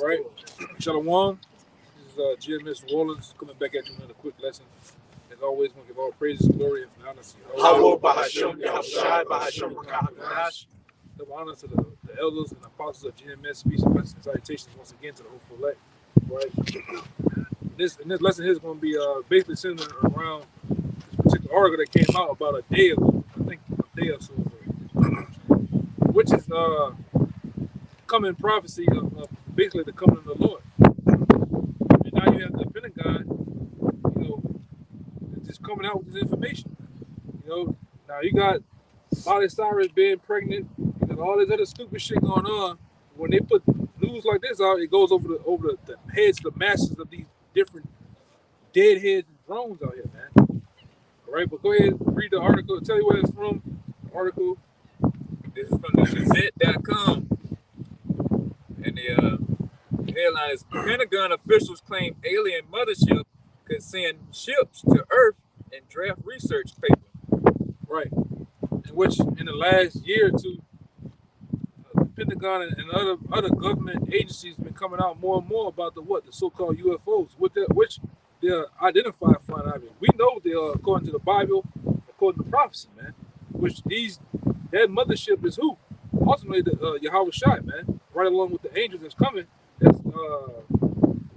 All right. Shalom. This is GMS New Orleans coming back at you with another quick lesson. As always, we give all praises, glory, and honor to Yahawashi. Double honor to the elders and apostles of GMS. Peace and blessings and salutations once again to the hopeful elect. Right. This lesson here is going to be basically centered around this particular article that came out about a day ago. I think a day or so ago, which is coming prophecy of basically the coming of the Lord. And now you have the Pentagon, just coming out with this information. Now you got Miley Cyrus being pregnant, and all this other stupid shit going on. When they put news like this out, it goes over the heads of the masses of these different deadheads and drones out here, man. All right, but go ahead and read the article. Tell you where it's from. The article. This is from the Gazette.com. And the headline is Pentagon officials claim alien mothership could send ships to Earth and draft research paper. Right. In which, in the last year or two, the Pentagon and other government agencies have been coming out more and more about the so-called UFOs, which they're identified flying objects. We know they are, according to the Bible, according to prophecy, man. Which that mothership is who? Ultimately, the Yahawashi, man. Right along with the angels that's coming, that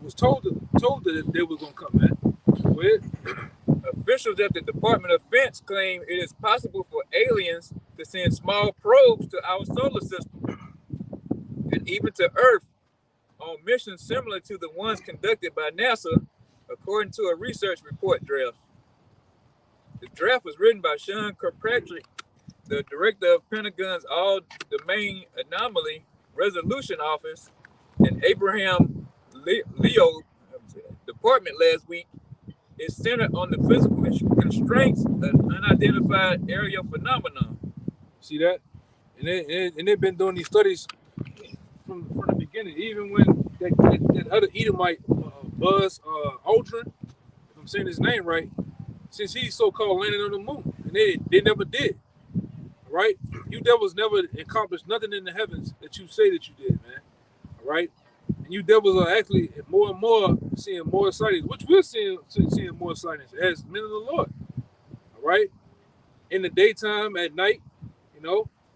was told that they were going to come, man. Go ahead. Officials at the Department of Defense claim it is possible for aliens to send small probes to our solar system and even to Earth on missions similar to the ones conducted by NASA, according to a research report draft. The draft was written by Sean Kirkpatrick, the director of Pentagon's All-Domain Anomaly Resolution Office, and Abraham Leo department last week. Is centered on the physical constraints of unidentified aerial phenomenon. See that? And they've been doing these studies from the beginning. Even when that other Edomite, Buzz Aldrin, if I'm saying his name right, since he's so-called landed on the moon, and they never did. Right? You devils never accomplished nothing in the heavens that you say that you did, man. All right? And you devils are actually more and more seeing more sightings, which we're seeing more sightings as men of the Lord. All right? In the daytime, at night,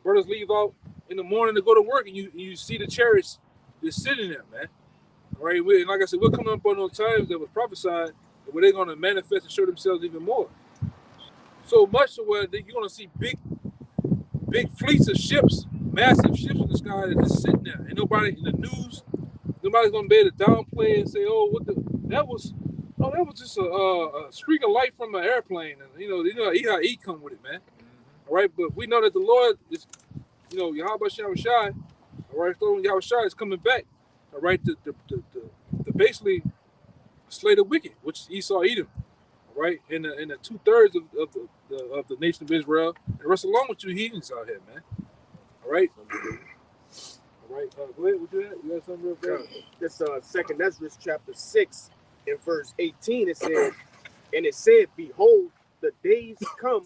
brothers leave out in the morning to go to work, and you see the chariots just sitting there, man. All right? Like I said, we're coming up on those times that was prophesied where they're going to manifest and show themselves even more. So much to where you're going to see big fleets of ships, massive ships in the sky that just sitting there. And nobody in the news, nobody's gonna be able to downplay and say, that was just a streak of light from an airplane. And how he come with it, man. All right, but we know that the Lord is, Yahawashi, all right, Yahawashi is coming back, all right, to basically slay the wicked, which Esau Edom, all right, in the 2/3 of the nation of Israel, and rest along with you heathens out here, man. All right. All right, go ahead. What you had? You got something real fast? This Second Ezra chapter 6 in verse 18, it says, and it said, behold, the days come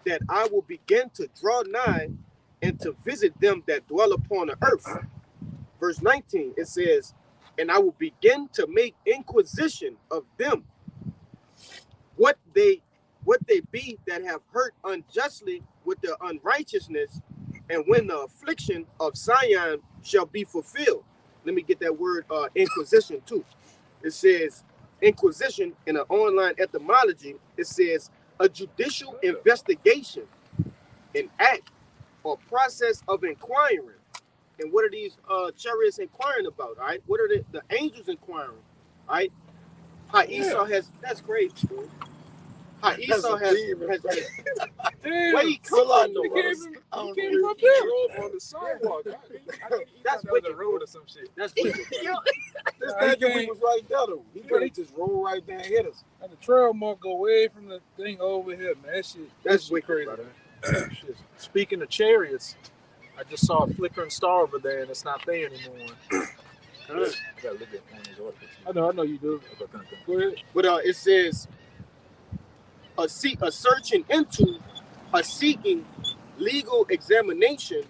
that I will begin to draw nigh and to visit them that dwell upon the earth. Verse 19, it says, and I will begin to make inquisition of them, what they be that have hurt unjustly with their unrighteousness, and when the affliction of Zion shall be fulfilled. Let me get that word inquisition too. It says inquisition in an online etymology. It says a judicial investigation, an act or process of inquiring. And what are these chariots inquiring about? All right, what are the angels inquiring? All right, how Esau has, that's great, dude. How Esau has where he come from? He came from there on the sidewalk. That's wicked, road or some shit. That's wicked. This nigga was right there though. He just rolled right there and hit us. And the trail mark go away from the thing over here, man. That shit, that's wicked, crazy, brother. Speaking of chariots, I just saw a flickering star over there and it's not there anymore. I gotta look at one of these articles. I know you do. Go ahead. But it says a searching into, a seeking legal examination,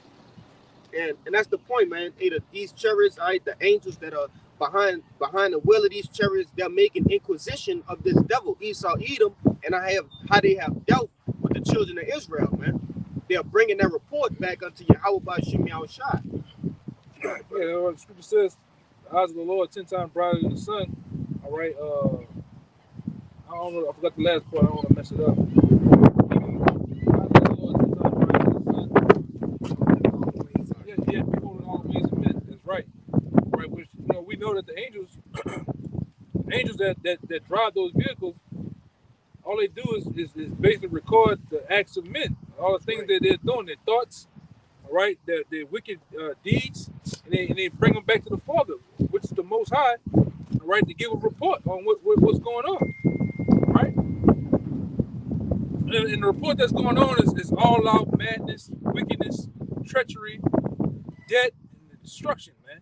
and that's the point, man. These chariots, right, the angels that are behind the wheel of these chariots, they're making inquisition of this devil, Esau, Edom, and how they have dealt with the children of Israel, man. They're bringing that report back unto Yahawashi Yahawashi. Yeah, the scripture says, the eyes of the Lord 10 times brighter than the sun. All right, I don't know, I forgot the last part, I don't want to mess it up. Yeah, people in all ways of men. That's right. Right, which we know that the angels that drive those vehicles, all they do is basically record the acts of men, all the things that they're doing, their thoughts, all right, their wicked deeds, and they bring them back to the Father, which is the Most High, all right, to give a report on what's going on, right? And the report that's going on is all out madness, wickedness, treachery, debt, and destruction, man.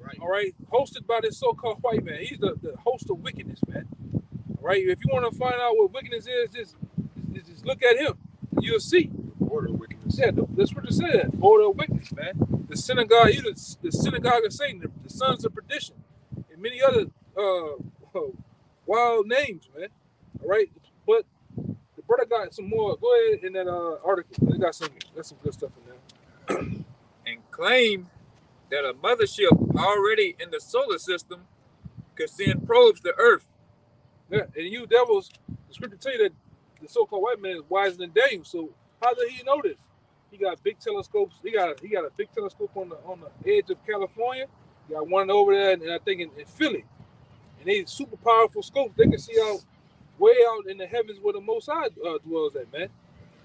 Right. All right, hosted by this so-called white man. He's the host of wickedness, man. All right, if you want to find out what wickedness is, just look at him. You'll see. Order of wickedness. Yeah, that's what it said. Order of wickedness, man. The synagogue, the synagogue of Satan, the sons of perdition, and many other wild names, man. All right, but the brother got some more. Go ahead in that article. They got some good stuff in there. And claim that a mothership already in the solar system could send probes to Earth. Yeah, and you devils, the scripture tell you that the so-called white man is wiser than Daniel. So how did he know this? He got big telescopes. He got a big telescope on the edge of California. He got one over there, and I think in Philly. And they super powerful scopes. They can see out way out in the heavens where the Most High dwells at, man.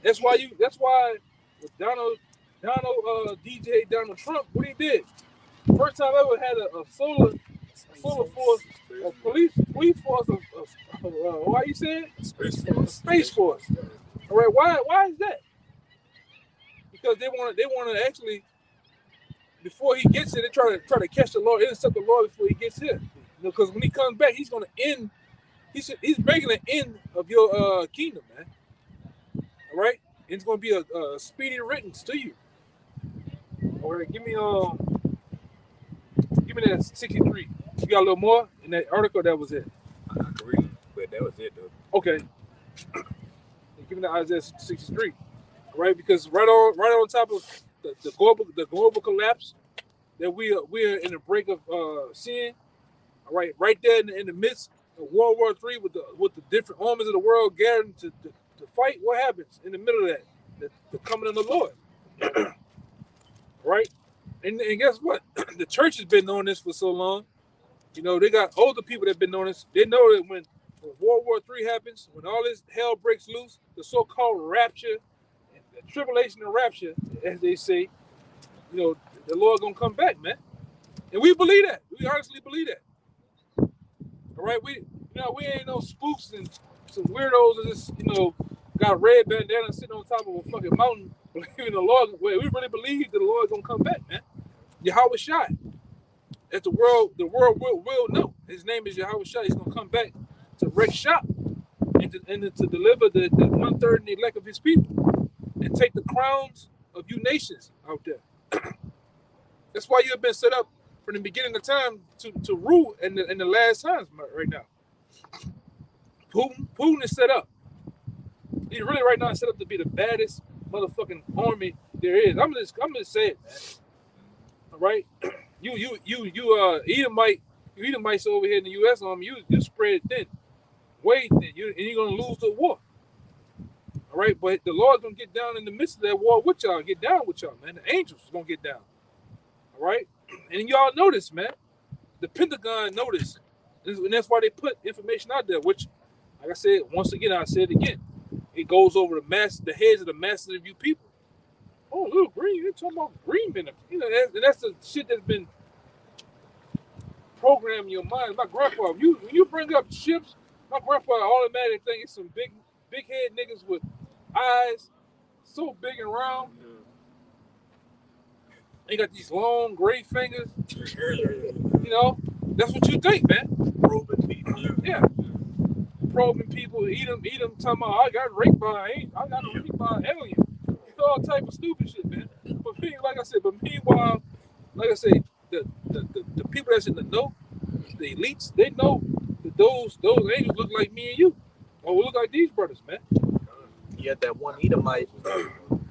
That's why with Donald DJ Donald Trump, what he did. First time I ever had a solar force, a police force of why you saying? Space force. All right, why is that? Because they want to actually, before he gets here, they try to catch the Lord, intercept the Lord before he gets here. Because when he comes back, he's going to end. He's making an end of your kingdom, man. All right, and it's going to be a speedy riddance to you. All right, give me that 63. You got a little more in that article? That was it. I can read it, but that was it, though. Okay. Give me the Isaiah 63. All right, because right on top of the global collapse that we are in the break of seeing. All right there in the midst of World War III with the different armies of the world gathering to fight. What happens in the middle of that? The coming of the Lord. Right? And guess what? The church has been knowing this for so long. They got older people that have been knowing this. They know that when World War III happens, when all this hell breaks loose, the so-called rapture, the tribulation and rapture, as they say, the Lord gonna come back, man. And we believe that. We honestly believe that. All right, we ain't no spooks and some weirdos that just got red bandana sitting on top of a fucking mountain, believing the Lord. We really believe that the Lord gonna come back, man. Yahawashi. That the world will know. His name is Yahawashi. He's gonna come back to wreck shop and to deliver the 1/3 and the elect of his people and take the crowns of you nations out there. That's why you have been set up from the beginning of time to rule in the last times right now. Putin is set up. He's really right now set up to be the baddest motherfucking army there is. I'm just saying, man. All right, you Edomites over here in the U.S. Army, you spread thin, way thin. And you're gonna lose the war. All right, but the Lord's gonna get down in the midst of that war with y'all, get down with y'all, man. The angels gonna get down. All right, and y'all notice, man. The Pentagon noticed, and that's why they put information out there. Which, like I said, once again, I said it again. It goes over the heads of the masses of you people. Oh, little green, you're talking about green benefit. That's the shit that's been programmed in your mind. My grandpa, when you bring up ships, my grandpa automatically think it's some big head niggas with eyes so big and round. They got these long gray fingers. That's what you think, man. Probing people. Yeah. Probing people, eat them, talking about, I got raped by an alien. All type of stupid shit, man. But meanwhile, like I say, the people that's in the know, the elites, they know that those angels look like me and you, or look like these brothers, man. He had that one Edomite.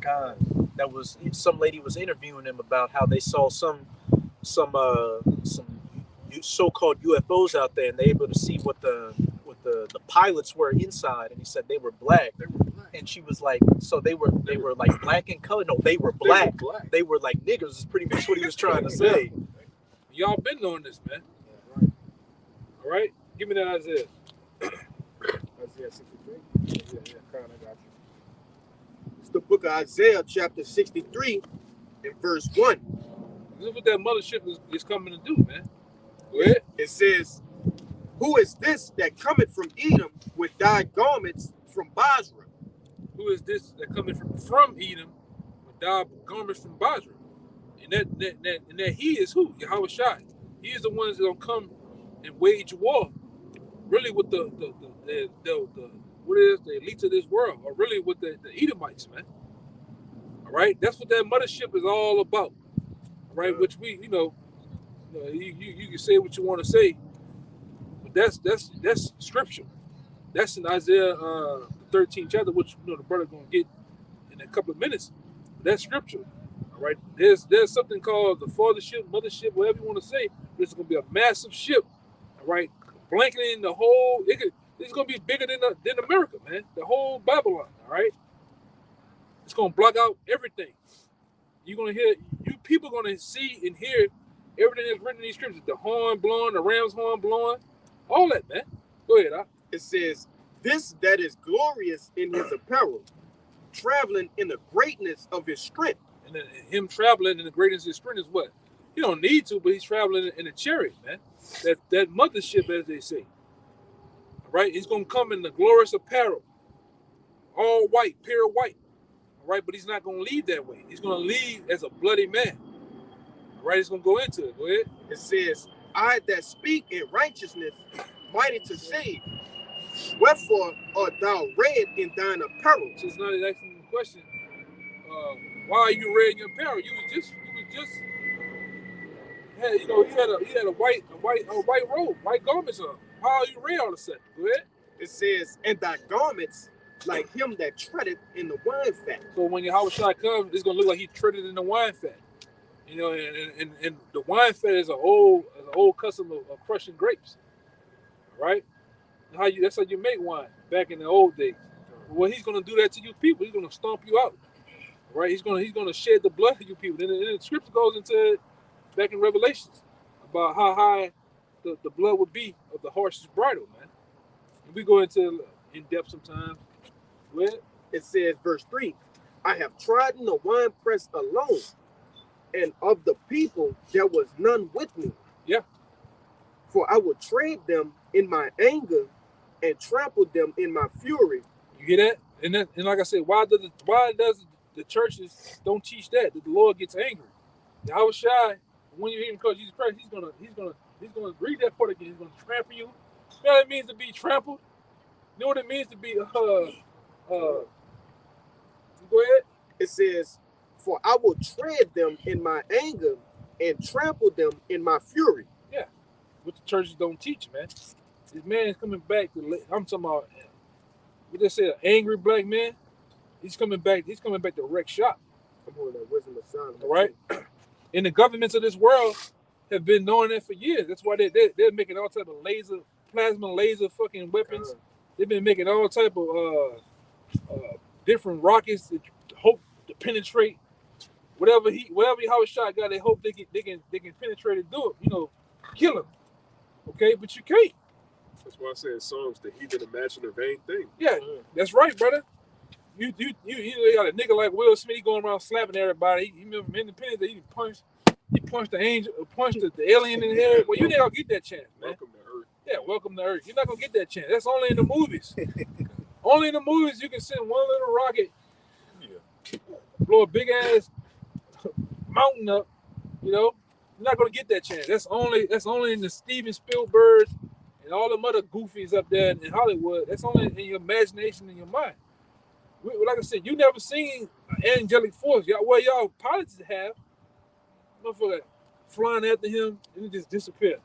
God, that was some lady was interviewing him about how they saw some so-called UFOs out there, and they were able to see what the pilots were inside, and he said they were black. And she was like, so they were like black in color. No, they were black. They were like niggers. Is pretty much what he was trying to say. Y'all been doing this, man. All right, give me that Isaiah. Isaiah 63. Yeah, I got you. It's the book of Isaiah, chapter 63, and verse 1. This is what that mothership is coming to do, man. Go ahead. It says, "Who is this that cometh from Edom with dyed garments from Basra?" Who is this that coming from Edom with dyed garments from Basra? And that he is who? Yahawashi. He is the ones that gonna come and wage war, really with the what is the elites of this world, or really with the Edomites, man. All right, that's what that mothership is all about. All right, which we, you can say what you want to say, but that's scripture. That's in Isaiah the 13th chapter, which the brother gonna get in a couple of minutes. That's scripture. All right, there's something called the fathership, mothership, whatever you want to say. This is gonna be a massive ship. All right, blanketing the whole. It's gonna be bigger than America, man. The whole Babylon. All right, it's gonna block out everything. You're gonna hear, you people gonna see and hear everything that's written in these scriptures. The horn blowing, the ram's horn blowing, all that, man. Go ahead, Doc. It says, "This that is glorious in his apparel, traveling in the greatness of his strength." And then him traveling in the greatness of his strength is what? He don't need to, but he's traveling in a chariot, man. That mothership, as they say. All right, he's gonna come in the glorious apparel, all white, pure white. All right, but he's not gonna leave that way. He's gonna leave as a bloody man. All right, he's gonna go into it. Go ahead. It says, "I that speak in righteousness, mighty to save. Wherefore art thou red in thine apparel?" So it's not asking the question. Why are you red in your apparel? You was just had, he had a white robe, white garments on. How are you red all of a sudden? Go ahead. It says, "And thy garments like him that treadeth in the wine fat." So when Yahawashi comes, it's gonna look like he treaded in the wine fat. And the wine fat is an old custom of crushing grapes. Right? That's how you make wine back in the old days. Well, he's gonna do that to you people. He's gonna stomp you out. Right? He's gonna shed the blood of you people. And the scripture goes into back in Revelations about how high the blood would be of the horse's bridle, man. And we go into in depth sometimes. Well, It says, verse 3, "I have trodden the winepress alone, and of the people there was none with me. Yeah. For I will tread them in my anger and trample them in my fury." You hear that? And like I said, why does the churches don't teach that the Lord gets angry? Yahawashi, when you hear him call Jesus Christ, he's gonna read that part again. He's gonna trample you. You know what it means to be trampled? You know what it means to be go ahead. It says, "For I will tread them in my anger and trample them in my fury." Yeah, what the churches don't teach, man. This man is coming back I'm talking about. We just said an angry black man. He's coming back. He's coming back to wreck shop. Come on, that wisdom of Solomon. All right. And the governments of this world have been knowing that for years. That's why they're making all type of plasma laser fucking weapons. They've been making all type of different rockets that hope to penetrate whatever Yahawashi got. They hope they can penetrate and do it. Kill him. Okay, but you can't. That's why I say in Psalms, the heathen imagine a vain thing. Yeah, that's right, brother. You got a nigga like Will Smith, he going around slapping everybody. He remember Independence Day, he punched the angel, punched the alien in the head. Well, you ain't gonna get that chance, man. Welcome to Earth. Yeah, welcome to Earth. You're not gonna get that chance. That's only in the movies. Only in the movies you can send one little rocket, blow a big ass mountain up. You're not gonna get that chance. That's only in the Steven Spielberg and all them other goofies up there in Hollywood. That's only in your imagination and your mind. Like I said, you never seen an angelic force. Y'all pilots have. Motherfucker flying after him and it just disappeared.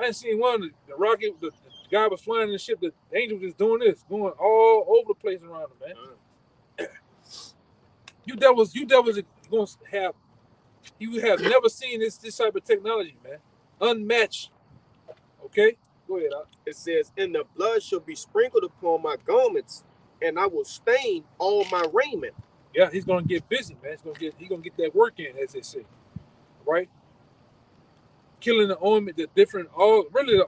I didn't see one. The rocket, the guy was flying in the ship. The angel was just doing this, going all over the place around him, man. You devils going to have. You have never seen this type of technology, man. Unmatched. Okay, go ahead. It says, "And the blood shall be sprinkled upon my garments, and I will stain all my raiment." Yeah, he's gonna get busy, man. He's gonna get that work in, as they say, right? Killing the army, the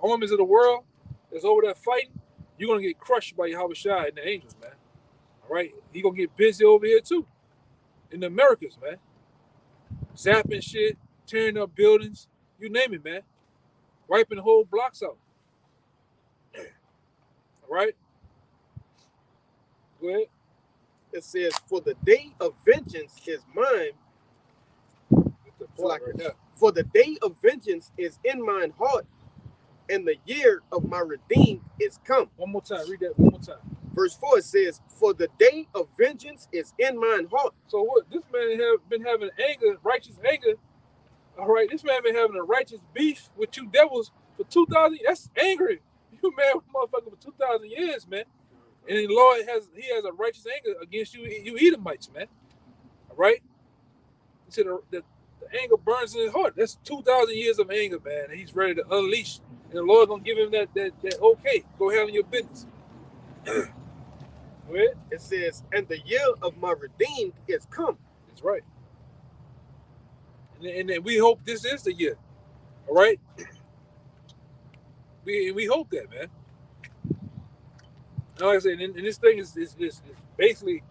armies of the world that's over there fighting. You're gonna get crushed by Yahawashi and the angels, man. All right, he gonna get busy over here too, in the Americas, man. Zapping shit, tearing up buildings, you name it, man. Wiping whole blocks out. All right, go ahead. It says, "For the day of vengeance is mine." Like right now. For the day of vengeance is in mine heart, and the year of my redeemed is come. One more time, read that one more time. Verse 4 says, "For the day of vengeance is in mine heart." So what? This man have been having anger, righteous anger. All right, this man been having a righteous beef with you devils for 2,000. That's angry. You mad with motherfucker for 2,000 years, man. And the Lord has a righteous anger against you, you Edomites, man. All right. He said the anger burns in his heart. That's 2,000 years of anger, man. And he's ready to unleash. And the Lord gonna give him that okay. Go handle your business. Go ahead. It says, "And the year of my redeemed is come." That's right. And then we hope this is the year. All right. We hope that, man. And like I said, and this thing is basically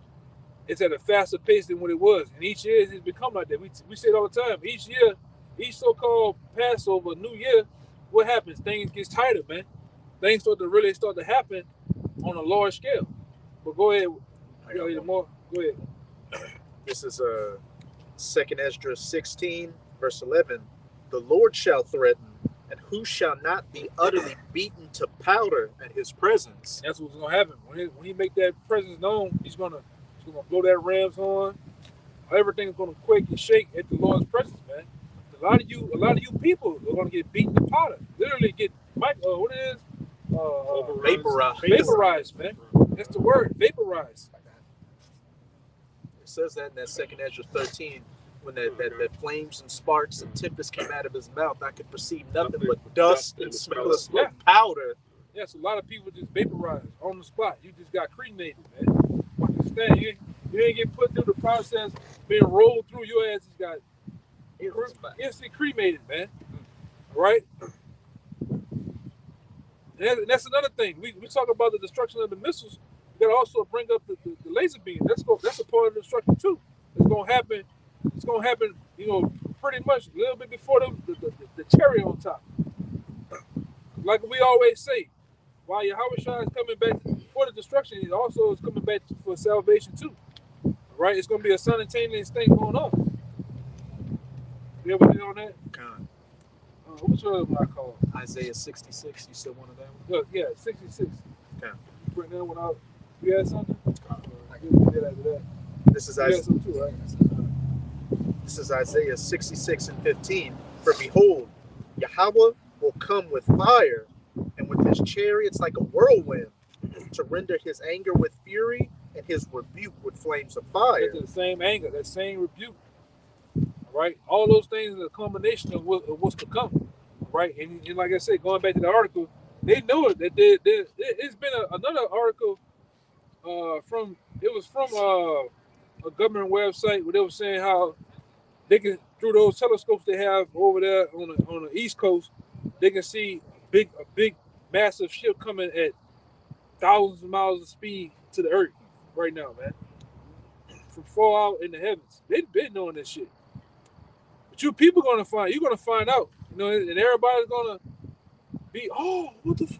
it's at a faster pace than what it was. And each year it's become like that. We say it all the time. Each year, each so-called Passover, New Year, what happens? Things gets tighter, man. Things start to happen on a large scale. But go ahead. Go ahead. This is 2nd Esdras 16, verse 11. "The Lord shall threaten, and who shall not be utterly beaten to powder at his presence?" That's what's gonna happen when he make that presence known. He's gonna blow that ram's horn. Everything's gonna quake and shake at the Lord's presence, man. A lot of you people are gonna get beaten to powder. Literally get what it is? Vaporized, man. That's the word, vaporized. It says that in that 2nd Esdras 13, when that flames and sparks and tempest came out of his mouth, I could perceive nothing but dust and smell of smoke, powder. Yes, a lot of people just vaporized on the spot. You just got cremated, man. Understand? You didn't get put through the process, being rolled through. Your ass just got instantly cremated, man. All right? And that's another thing. We talk about the destruction of the missiles. We gotta also bring up the laser beam. That's a part of the destruction too. It's gonna happen. It's gonna happen. Pretty much a little bit before the cherry on top. Like we always say, while Yahawashi is coming back for the destruction, he also is coming back for salvation too. Right? It's gonna be a simultaneous thing going on. You ever hear on that? What's the other one I call? Isaiah 66. You said one of them? Yeah, 66. Okay. You bring that one out. You had something? I guess we did after that. This is You had something too, right? This is Isaiah 66 and 15. "For behold, Yahweh will come with fire, and with his chariots like a whirlwind, to render his anger with fury and his rebuke with flames of fire." That's the same anger, that same rebuke. All right? All those things are a combination of what's to come. Right? And like I said, going back to the article, they know it. That it's been another article from a government website where they were saying how they can, through those telescopes they have over there on the East Coast, they can see a big massive ship coming at thousands of miles of speed to the earth right now, man. From far out in the heavens. They've been knowing this shit. But you're gonna find out, and everybody's gonna be, what the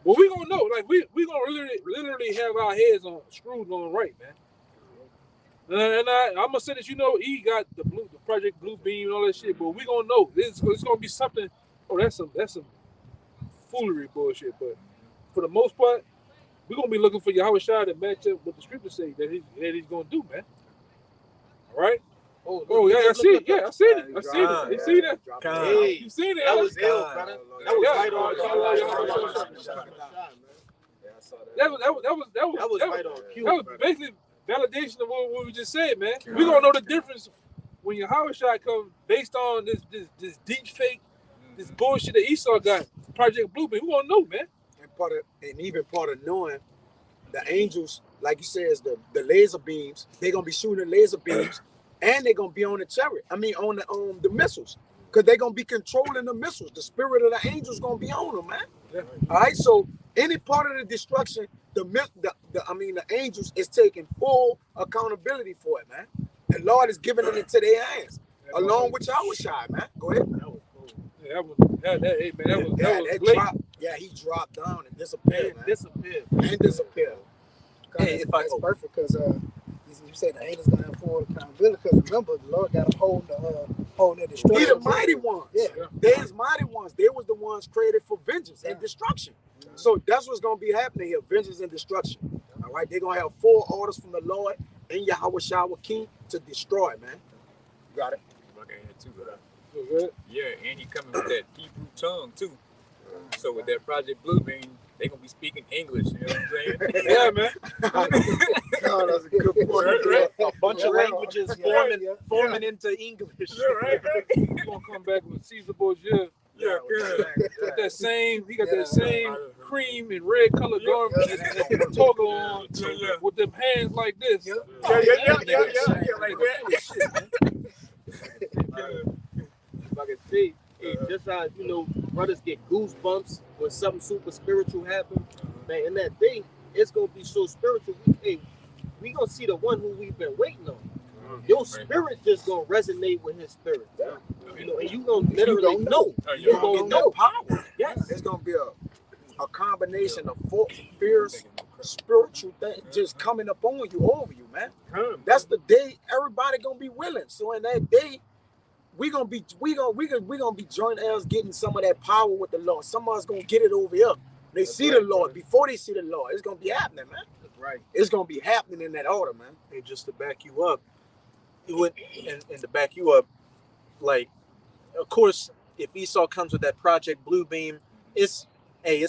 well, we gonna know, like we gonna literally have our heads screwed on right, man. And I'm gonna say that he got the Project Blue Beam and all that shit, but we gonna know it's gonna be something. Oh, that's some foolery bullshit. But for the most part, we're gonna be looking for Yahawashi to match up with the scripture say that he's gonna do, man. All right. Oh yeah, I see it. Yeah, I seen it. I seen it. God. You seen it? Hey, You seen it? that huh? was ill, brother. That was Yeah. right on. That was right on cue. That was basically validation of what we just said, man. We gonna know the difference when Yahawashi comes based on this deep fake, this bullshit that Esau got, Project Blueprint. We gonna know, man. And even part of knowing the angels, like you said, is the laser beams. They're gonna be shooting laser beams, and they're gonna be on the chariot. I mean, on the missiles, because they're gonna be controlling the missiles. The spirit of the angels gonna be on them, man. Yeah. All right. So any part of the destruction, the angels is taking full accountability for it, man. The Lord is giving it into their hands, along with Yahawashi, man. Go ahead. Yeah, that was blatant. He dropped down and disappeared, man. Disappeared. And disappeared. Hey, if I That's perfect because you say the angels gonna have full accountability because remember the Lord got a hold the He destruction. the mighty ones. Yeah. They is mighty ones. They was the ones created for vengeance and destruction. So that's what's gonna be happening here: vengeance and destruction. All right, they're gonna have 4 orders from the Lord and Yahawashi King to destroy, man. You got it. Yeah, and he coming with that Hebrew tongue too. So with that Project Bluebeam, they gonna be speaking English. You know what I'm saying? Yeah, man. Oh, that's a good point. Right. A bunch of languages forming into English. Yeah, right. He's gonna come back with Caesar Borgia. Yeah, good. He got that same cream and red colored garment and toga on with them hands like this. Yeah, like that. If I can say, just how brothers get goosebumps when something super spiritual happens, man. In that day, it's gonna be so spiritual. We gonna see the one who we've been waiting on. Your spirit just gonna resonate with his spirit, and you gonna literally know. You gonna get that power. Yes. It's gonna be a combination of fierce spiritual thing just coming up on you, over you, man. That's the day everybody gonna be willing. So in that day, we gonna be joint heirs getting some of that power with the Lord. Some of us gonna get it over here. They see the Lord before they see the Lord. It's gonna be happening, man. Right. It's gonna be happening in that order, man. Hey, just to back you up, and to back you up, like, of course, if Esau comes with that Project Bluebeam, it's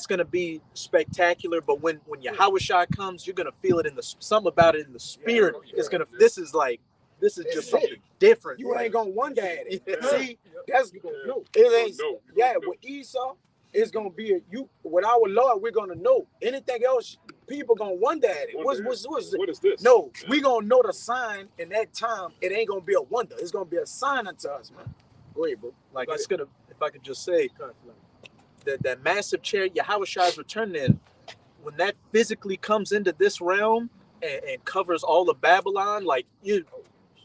gonna be spectacular. But when Yahawashi comes, you're gonna feel it in something about it in the spirit. It's gonna. This is just something different. You ain't gonna wonder at it. Yeah. See, that's You gonna know. it ain't. No. Yeah, with Esau, it's gonna be with our Lord. We're gonna know. Anything else, people gonna wonder at it. What's it? What is this? No, we gonna know the sign in that time. It ain't gonna be a wonder. It's gonna be a sign unto us, man. Go ahead, bro. Like, it's gonna. If I could just say, that massive chariot Yahawashi's returning in, when that physically comes into this realm and covers all of Babylon, like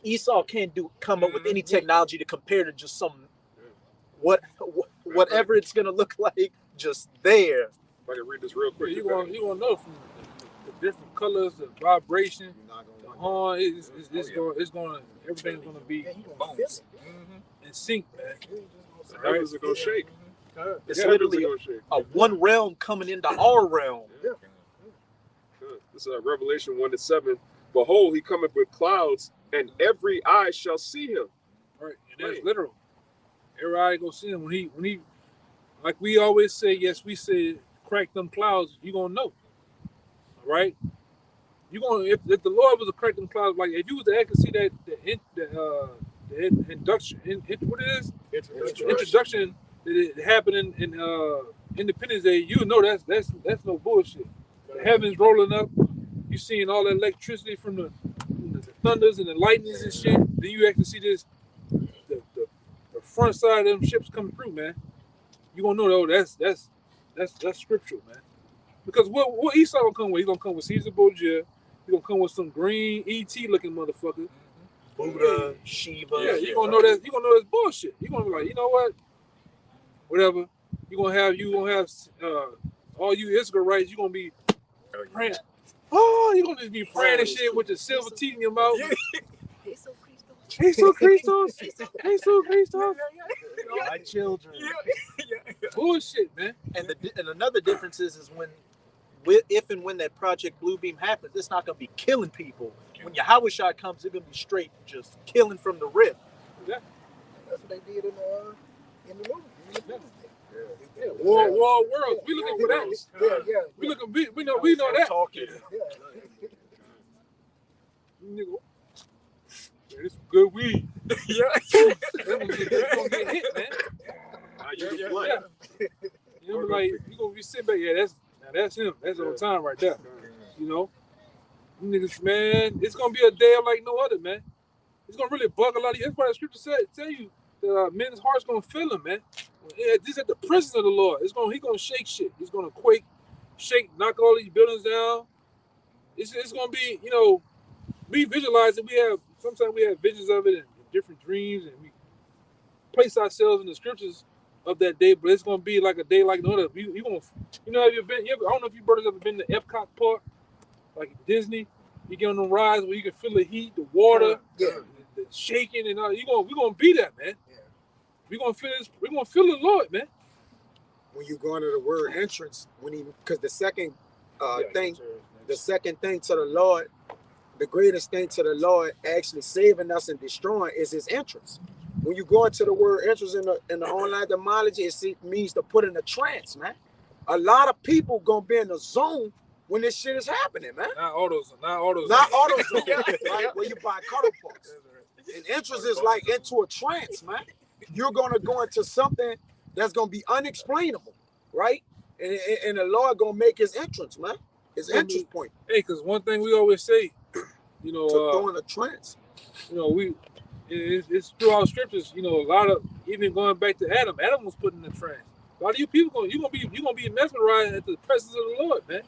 Esau can't come up with any technology to compare to just some whatever it's gonna look like just there. If I can read this real quick. You gonna know from the different colors, the vibration, the horn. It's gonna everything's gonna be in sync, man. The heavens are gonna shake. It's The heavens literally are gonna shake. a one realm coming into our realm. Good. This is Revelation 1-7. Behold, he cometh with clouds, and every eye shall see him. Right, and that's literal. Everybody go see him when he, like we always say. Yes, we say crack them clouds. You gonna know, all right? You gonna if the Lord was to crack them clouds, like if you was to actually see that the induction, what it is, introduction that it happened in Independence Day, you know that's no bullshit. The heavens rolling up, you seeing all the electricity from the thunders and the lightnings and shit. Then you actually see this the front side of them ships coming through, man. You gonna know though that's scriptural, man. Because what Esau gonna come with? He's gonna come with Caesar Borgia. He's gonna come with some green ET looking motherfucker. Buddha, Shiva. Yeah, you gonna know that. You gonna know that's bullshit. You gonna be like, you know what? Whatever. You gonna have all you Israelites. You gonna be praying. Oh, you gonna just be praying and shit with the silver teeth in your mouth. Jesus Christos. My children. Bullshit, man. And another difference is when if and when that Project Bluebeam happens, it's not gonna be killing people. When Yahawashi comes, it's gonna be straight just killing from the rip. Yeah. That's what they did in the movie. Yeah. War worlds. We looking for that. Yeah. We looking. We know that. Talking. Nigga, yeah, this some good weed. Yeah. It's gonna get hit, man. Yeah. You know, like you gonna be sitting back. Yeah, that's him. That's on time right there. You know, them niggas, man. It's gonna be a day like no other, man. It's gonna really bug a lot of you. That's why the scripture tell you that men's hearts gonna feel him, man. Yeah, this is at the presence of the Lord. He gonna shake shit. He's gonna quake, shake, knock all these buildings down. It's gonna be, you know, we visualize it. Sometimes we have visions of it in different dreams, and we place ourselves in the scriptures of that day. But it's gonna be like a day like no other. You know, have you been? I don't know if you brothers ever been to Epcot Park, like Disney. You get on the rides where you can feel the heat, the water, the shaking, and all. We're gonna be there, man. We're gonna feel this. We're gonna feel the Lord, man. When you go into the word entrance, because the second thing to the Lord, the greatest thing to the Lord actually saving us and destroying is his entrance. When you go into the word entrance in the online etymology, it means to put in a trance, man. A lot of people gonna be in the zone when this shit is happening, man. Not autos. Not AutoZone, right? Where you buy car parts. And entrance is like into a trance, man. You're gonna go into something that's gonna be unexplainable, right? And the Lord gonna make his entrance, man. His entrance point. Hey, because one thing we always say, you know, to throw in a trance. You know, it's throughout scriptures. You know, a lot of, even going back to Adam. Adam was put in a trance. A lot of you people you gonna be mesmerized at the presence of the Lord, man.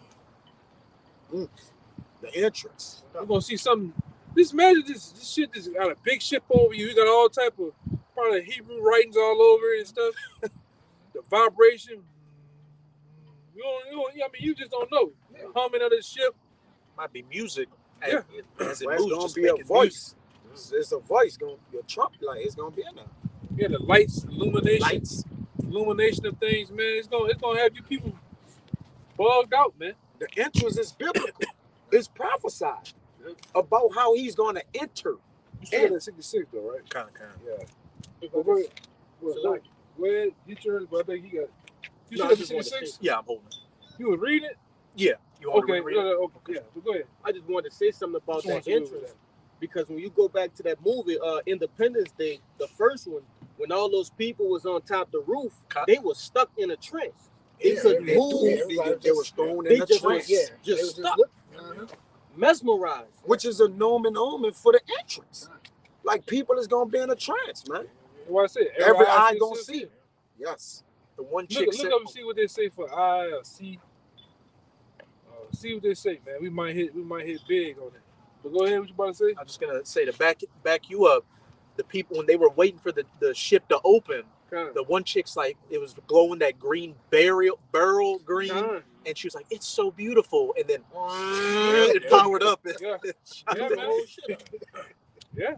The entrance. You're gonna see something. Just imagine this shit just got a big ship over you. You got all type of probably Hebrew writings all over it and stuff. The vibration. I mean, you just don't know. The humming of the ship. Might be music. Yeah. As it Well, moves, it's just gonna be a making voice. It's a voice. Your trump light is gonna be in there. Yeah, the lights, illumination of things, man. It's gonna have you people bugged out, man. The entrance is biblical. It's prophesied about how he's gonna enter. You still at 66 though, right? Kind. Yeah. Go ahead, get yours, but I think he got. You still at 66? Yeah, I'm holding it. You was reading it? Yeah. You want Okay. to read it? Okay. Yeah. But go ahead. I just wanted to say something about Just want that to entrance, because when you go back to that movie, Independence Day, the first one, when all those people was on top of the roof, they were stuck in a trance. They couldn't move. They were thrown They in a just trance. just stuck, mesmerized. Which is a nomen omen for the entrance. Like people is gonna be in a trance, man. What I said, Every eye gonna see it. Yes. The one chick Look up and see what they say for I or C. See what they say, man. We might hit big on it. But go ahead, what you about to say? I'm just gonna say to back you up, the people when they were waiting for the ship to open, the one chick's like it was glowing that green beryl green, and she was like, "It's so beautiful," and then it powered up. Yeah, man. Yeah.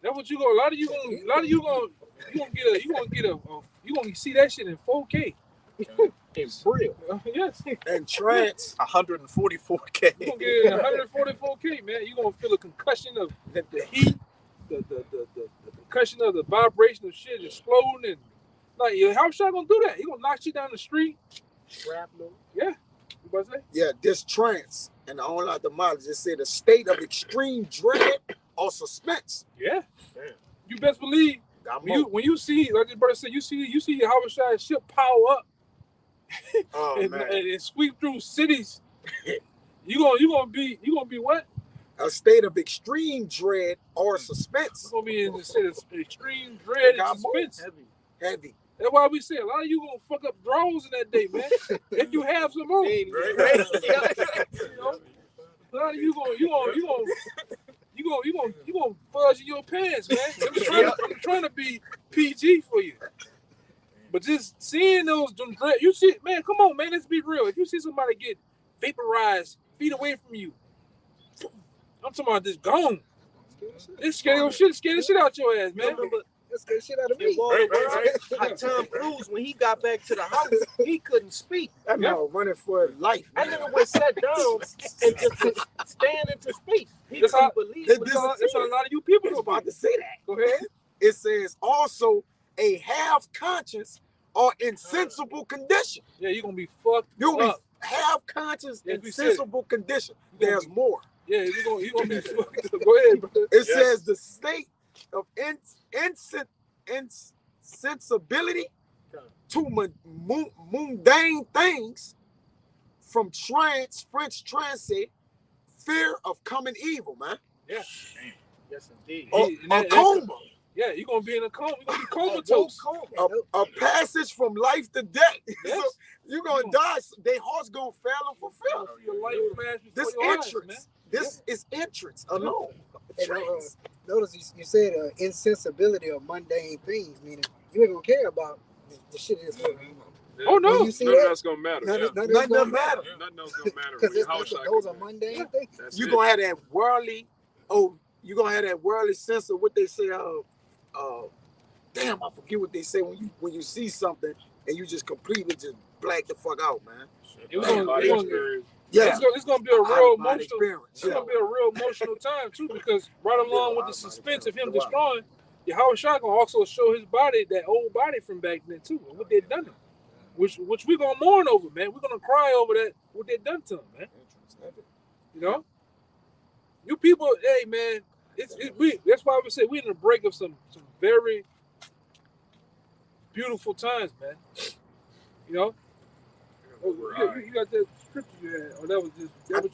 That's what you gonna. A lot of you gonna see that shit in 4K. In real. Yes. And trance. 144K. You gonna get it in 144K, man. You gonna feel a concussion of the heat, the concussion of the vibration of shit exploding, and like, how Shaq gonna do that? He gonna knock shit down the street. Shrapnel. Yeah. You about to say? Yeah, this trance and the whole lot of mileage just said a state of extreme dread or suspense. Yeah. You best believe when you see, like the brother said, you see Yahawashi ship power up and sweep through cities. You gonna be what? A state of extreme dread or suspense. You're gonna be in the state of extreme dread and suspense. Heavy. That's why we say a lot of you gonna fuck up draws in that day, man. If you have some more. You know? A lot of you gonna fuzz in your pants, man. I'm trying to be PG for you. But just seeing you see, man, come on, man, let's be real. If you see somebody get vaporized feet away from you, I'm talking about this gone. It's scare the shit out your ass, man. That scared shit out of And me. Tom Cruise, when he got back to the house, he couldn't speak. That man was running for his life. That nigga went sat down and just was staring into space. He That's couldn't how- believe That's what That's how a lot of you people I was go about about. to say that. Go ahead. It says also a half-conscious or insensible condition. Yeah, you're gonna be fucked You'll be up. half-conscious, Yes, we said insensible condition. You're There's gonna more. Yeah, you're gonna be fucked up. Go ahead, brother. It says the state of insensibility to mundane things from French transit, fear of coming evil, man. Yeah. Yes, indeed. Or And a coma. Yeah, you're gonna be in a coma. You're gonna be comatose. A passage from life to death. Yes. So you're gonna die. Their heart's gonna fail and fulfill. Your life flash before This your eyes, entrance. man. This is entrance alone. And notice you said insensibility of mundane things, meaning you ain't gonna care about the shit that's going on. Oh no. When you see None of that, that's gonna matter. none Yeah. of Nothing that's doesn't gonna matter. Nothing else gonna matter. because those are mundane things. That's You're it. gonna have that worldly. Oh, you're gonna have that worldly sense of what they say. Damn, I forget what they say when you see something and you just completely just black the fuck out, man. Yeah, It's gonna be a real out-of-body emotional. experience. It's gonna be a real emotional time too, because right along with the suspense of him destroying, Yahawashi gonna also show his body, that old body from back then too, and what they done to him. Which we gonna mourn over, man. We're gonna cry over that, what they done to him, man. You know, you people, hey man, that's why we say we in the break of some very beautiful times, man. You know, you got that scripture you had, or that what you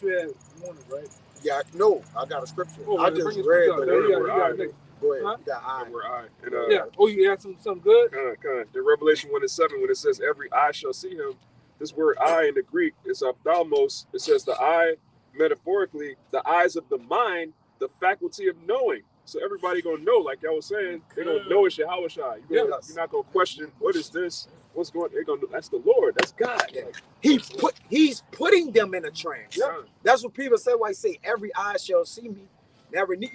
had wanted, right? Yeah, no, I got a scripture. Oh, I man, just bring it read to the me. word. You got it. Go ahead. Huh? You got eye. We're eye. And, Yeah. Oh, you had something good? Kind. In Revelation 1:7, when it says every eye shall see him, this word eye in the Greek is ophthalmos. It says the eye, metaphorically, the eyes of the mind, the faculty of knowing. So everybody gonna know, like y'all was saying, they're gonna know it's Yahawashi. You're not gonna question what is this, what's going. They're gonna know that's the Lord, that's God. Yeah. He's putting them in a trance. Yeah. That's what people say. Why I say every eye shall see me, never need.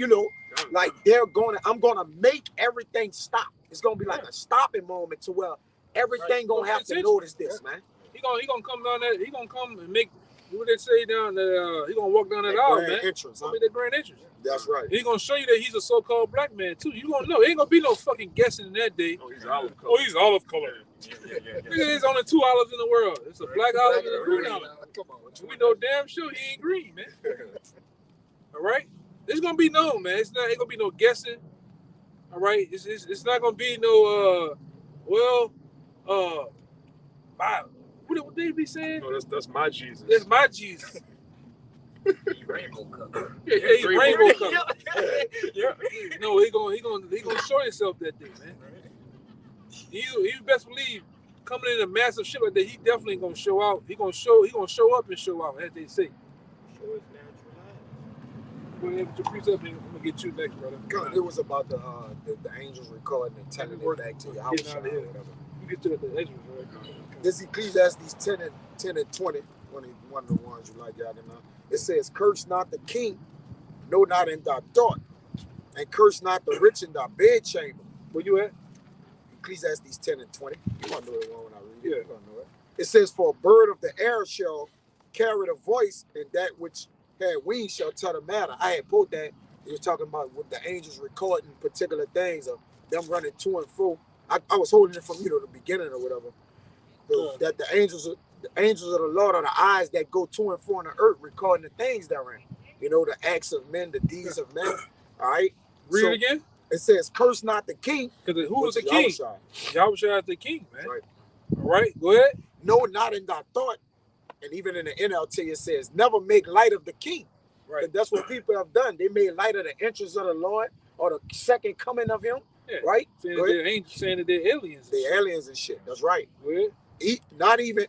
Like I'm gonna make everything stop. It's gonna be like a stopping moment to where everything gonna have to notice this, man. He gonna come down there. He gonna come and make what they say down there. He gonna walk down that aisle, man. Entrance, huh? Make that grand entrance. That's right. He gonna show you that he's a so-called black man too. You gonna know. Ain't gonna be no fucking guessing in that day. Oh, he's olive color. Oh, he's olive color. Nigga, there's only 2 olives in the world. It's a black olive and a green olive. Come on. We know damn sure he ain't green, man. All right, it's gonna be known, man. Ain't gonna be no guessing. All right, it's not gonna be no what they be saying? No, that's my Jesus. That's my Jesus. Rainbow color. Yeah, he's rainbow color. Yeah. No, he gonna show himself that day, man. You best believe coming in a massive ship like that, he definitely gonna show out. He gonna show up and show out, as they say. Show his natural eyes. Go ahead with your precept, and I'm gonna get you next, brother. God, it was about the angels recording and telling it back to you. I was Getting out of here. whatever. You get to the edges, right? This Ecclesiastes 10 and 20, one of the ones you like, y'all can know. It says, curse not the king, no, not in thy thought, and curse not the rich in thy bedchamber. Where you at? Ecclesiastes 10 and 20. You want to know it when I read it. Yeah. You gonna know it. It says, for a bird of the air shall carry the voice, and that which had wings shall tell the matter. I had put that. He was talking about with the angels recording particular things of them running to and fro. I was holding it from the beginning or whatever. That the angels of the Lord are the eyes that go to and fro on the earth, recording the things therein. The acts of men, the deeds of men. All right. Read it again. It says, curse not the king. Because who was the which king? is Yahawashi. Yahawashi is the king, man. Right. All right, go ahead. No, not in thy thought. And even in the NLT, it says, never make light of the king. Right. And that's what people have done. They made light of the entrance of the Lord or the second coming of him. Yeah. Right? Saying Go that ahead. they're angels, saying that they're aliens. The aliens and shit. That's right. Go ahead. Not even,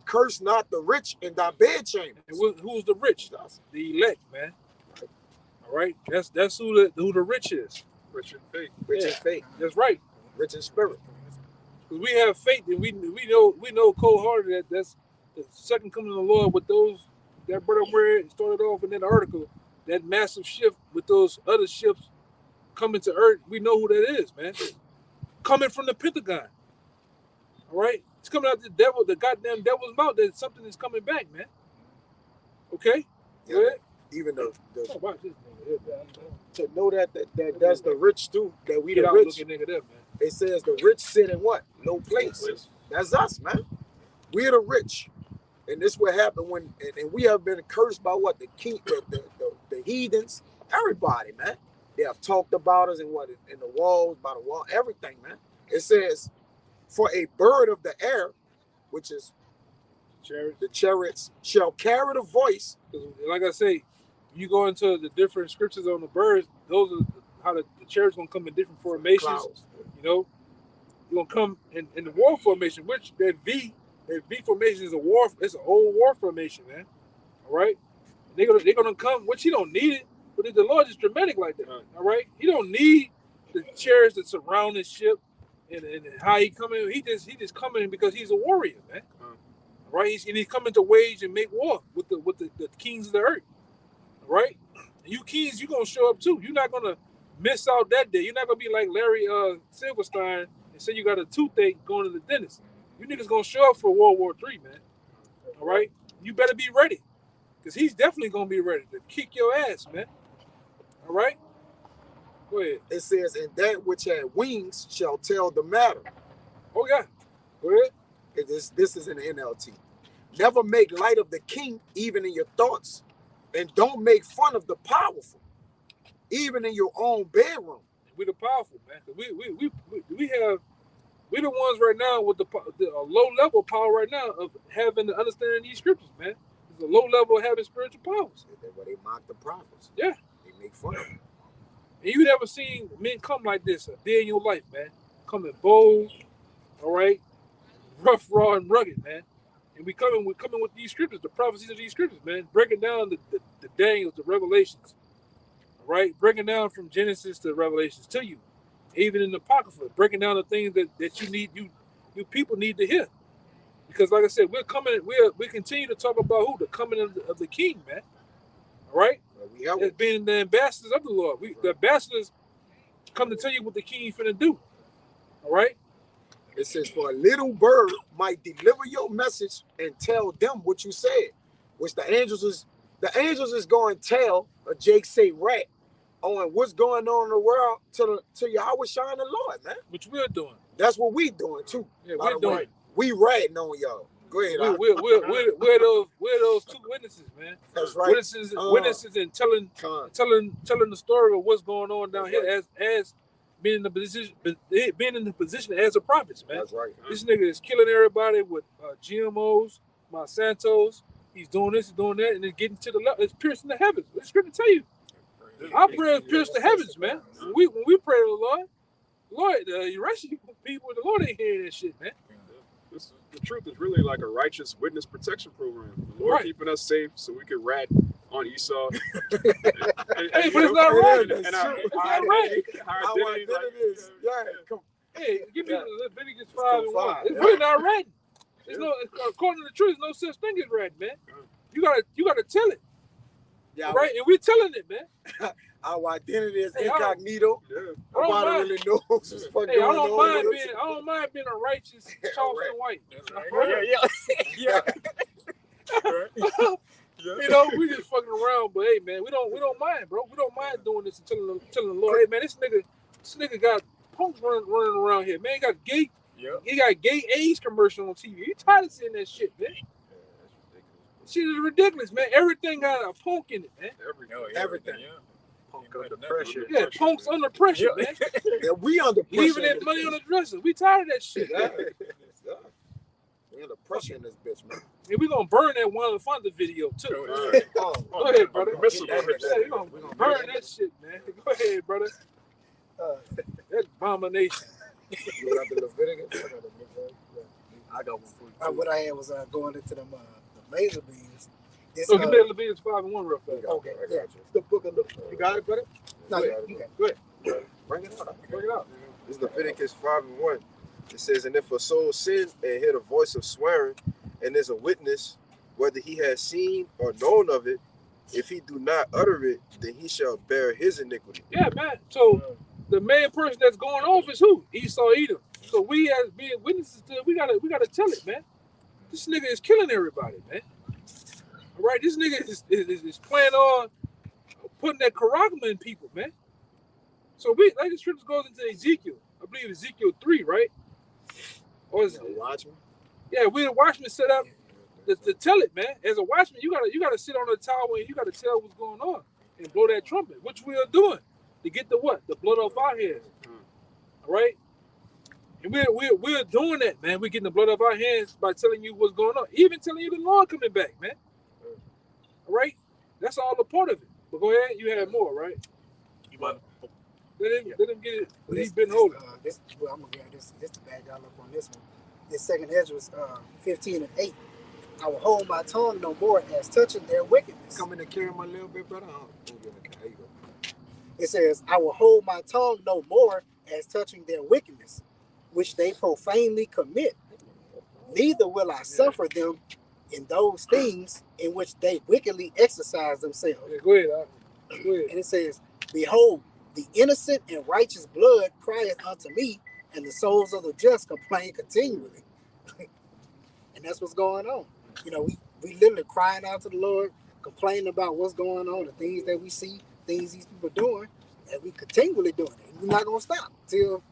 curse not the rich in thy bedchamber. And who's the rich? The elect, man. All right, that's who the rich is. Rich in faith. Rich in faith. That's right. Rich in spirit. Because we have faith, and we know cold-hearted that that's the second coming of the Lord with those that brother where it started off in that article, that massive shift with those other ships coming to Earth. We know who that is, man. Coming from the Pentagon. All right? It's coming out the goddamn devil's mouth that something is coming back, man. Okay? Yeah, Go ahead. even the Oh, watch this nigga here, man. to know that that's the rich too, that we Get the out rich. looking nigga there, man. It says the rich sit in what? No place. That's us, man. We're the rich. And this what happened when, and we have been cursed by what? The heathens, everybody, man. They have talked about us in what? In the walls, by the wall, everything, man. It says, for a bird of the air, which is the chariots, shall carry the voice. Like I say, you go into the different scriptures on the birds, those are how the chariots going to come in different formations. Clouds. You know, you're going to come in the war formation, which that V formation is it's an old war formation, man. All right? They're gonna come, which he don't need it, but the Lord is dramatic like that. All right? He don't need the chariots that surround his ship and how he coming. He just coming because he's a warrior, man. All right? He's coming to wage and make war with the kings of the earth. All right? And you kings, you're gonna show up too. You're not gonna miss out that day. You're not gonna be like Larry Silverstein and say you got a toothache going to the dentist. You niggas gonna show up for World War III, man. All right? You better be ready. Because he's definitely gonna be ready to kick your ass, man. All right? Go ahead. It says, and that which had wings shall tell the matter. Oh, yeah. Go ahead. This is in the NLT. Never make light of the king, even in your thoughts. And don't make fun of the powerful, even in your own bedroom. We the powerful, man. We're the ones right now with the low level power right now of having to understand these scriptures, man. It's a low level of having spiritual powers. That's why they mock the prophets. Yeah. They make fun of them. And you never seen men come like this a day in your life, man. Coming bold, all right, rough, raw, and rugged, man. And we're coming with these scriptures, the prophecies of these scriptures, man. Breaking down the Daniels, the Revelations, all right? Breaking down from Genesis to Revelations to you. Even in the Apocrypha, breaking down the things that you people need to hear. Because like I said, we continue to talk about the coming of the king, man. All right? As being the ambassadors of the Lord. The ambassadors come to tell you what the king is finna do. All right? It says, for a little bird might deliver your message and tell them what you said. Which the angels is going to tell, or Jake say rat, on what's going on in the world to Yahawashi and the Lord, man. Which we're doing. That's what we doing too. Yeah, we're doing. We ratting on y'all. Go ahead. We're those two witnesses, man. That's right. Witnesses and telling the story of what's going on down here as being in the position as a prophet, man. That's right. This nigga is killing everybody with GMOs, Monsantos. He's doing this, he's doing that, and then getting to the level. It's piercing the heavens. It's good to tell you. Our prayers pierce the heavens, man. When we pray to the Lord, the rest of you people, the Lord ain't hearing that shit, man. The truth is really like a righteous witness protection program. The Lord keeping us safe so we can rat on Esau. Hey, but it's not right. It's not right. Our identity is, Hey, give me Leviticus 5:1. It's really not right. According to the truth, there's no such thing as rat, man. You gotta tell it. Yeah, right, and we're telling it, man. Our identity is incognito. Nobody really knows what's fucking going on. I don't mind being a righteous Charleston White. Yeah. You know, we just fucking around, but hey, man, we don't mind, bro. We don't mind doing this and telling the Lord, hey, man, this nigga got punks running around here, man. He got gay AIDS commercial on TV. You tired of seeing that shit, man? Shit is ridiculous, man. Everything got a punk in it, man. Everything. Punk under pressure. Yeah, punks under pressure, man. Yeah, we under pressure. Leaving that money on the dresser. We tired of that shit. We under pressure in this bitch, man. And we gonna burn that one of the Fonda video too. Go ahead, brother. We're gonna burn that shit, man. Go ahead, brother. That abomination. You got the Leviticus? I got one for you. What I had was going into them the laser beams. So give me that Leviticus 5:1 real fast. Okay, yeah. It's the book of you got it, brother? No, Go okay. ahead. Bring it out. Bring it out. This is Leviticus 5:1. It says, and if a soul sin and hear the voice of swearing, and is a witness, whether he has seen or known of it, if he do not utter it, then he shall bear his iniquity. Yeah, man. So the main person that's going off is who? Esau Edom. So we as being witnesses to it, we gotta tell it, man. This nigga is killing everybody, man. All right, this nigga is planning on putting that karagma in people, man. So we like the scripture goes into Ezekiel. I believe Ezekiel 3, right? Or is it Watchman? Yeah, we the watchmen set up to tell it, man. As a watchman, you gotta sit on the tower and you gotta tell what's going on and blow that trumpet, which we are doing to get the what? The blood off our hands. All right? And we're doing that, man. We're getting the blood off our hands by telling you what's going on. Even telling you the Lord coming back, man. All right? That's all a part of it. But go ahead, you had more, right? You might. Let him get it. He's been holding. I'm gonna get this to back y'all up on this one. This second Ezra was 15 and 8. I will hold my tongue no more as touching their wickedness. Come in and carry my little bit, brother. There you go. It says, I will hold my tongue no more as touching their wickedness, which they profanely commit. Neither will I suffer them in those things in which they wickedly exercise themselves. Yeah, go ahead. Go ahead. And it says, behold, the innocent and righteous blood crieth unto me, and the souls of the just complain continually. And that's what's going on. You know, we literally crying out to the Lord, complaining about what's going on, the things that we see, things these people are doing, and we continually doing it. We're not going to stop till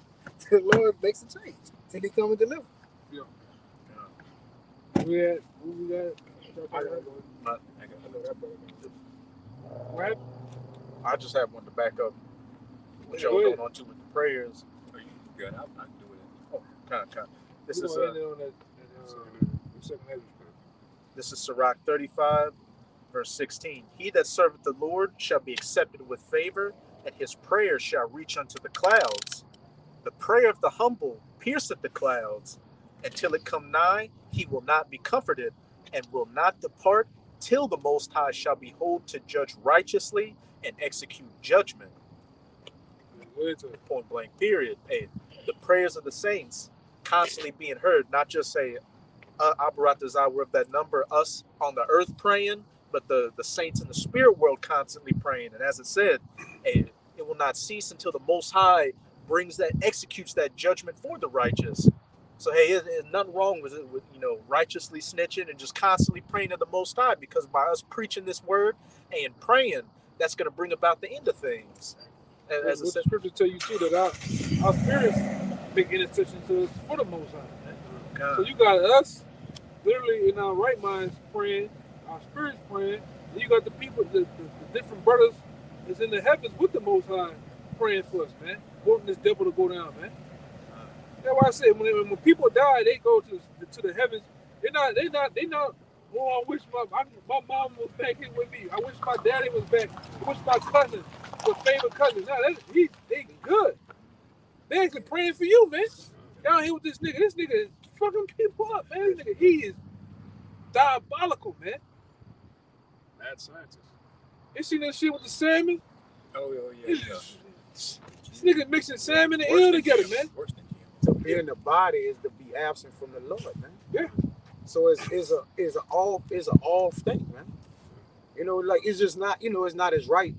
the Lord makes a change, till he come and deliver. Yeah. Who we got? Right? I just have one to back up what y'all going on to with the prayers. Oh, you good? I can do it. Oh, kind of. This is this is Sirach 35, verse 16. He that serveth the Lord shall be accepted with favor, and his prayer shall reach unto the clouds. The prayer of the humble pierceth the clouds, and till it come nigh, he will not be comforted, and will not depart till the Most High shall behold to judge righteously and execute judgment. Point blank, period. Hey, the prayers of the saints constantly being heard, not just say, Abarat Desire of that number, us on the earth praying, but the saints in the spirit world constantly praying. And as it said, it will not cease until the Most High executes that judgment for the righteous. So hey, there's nothing wrong with it, with righteously snitching and just constantly praying to the Most High, because by us preaching this word and praying, that's going to bring about the end of things. As the scripture tell you too, that our spirits make intercession to us for the Most High. Man. So you got us literally in our right minds praying, our spirits praying, and you got the people, the different brothers that's in the heavens with the Most High praying for us, man, wanting this devil to go down, man. That's why I said when people die, they go to the heavens. They not. Oh, I wish my mom was back here with me. I wish my daddy was back. I wish my cousin was favorite cousin. No, they good. They actually praying for you, man. Y'all here with this nigga. This nigga is fucking people up, man. This nigga, he is diabolical, man. Mad scientist. You seen that shit with the salmon? Oh yeah. This nigga mixing salmon and eel together, man. To be in the body is to be absent from the Lord, man. Yeah. So it's an all thing, man. Like it's just not, it's not as right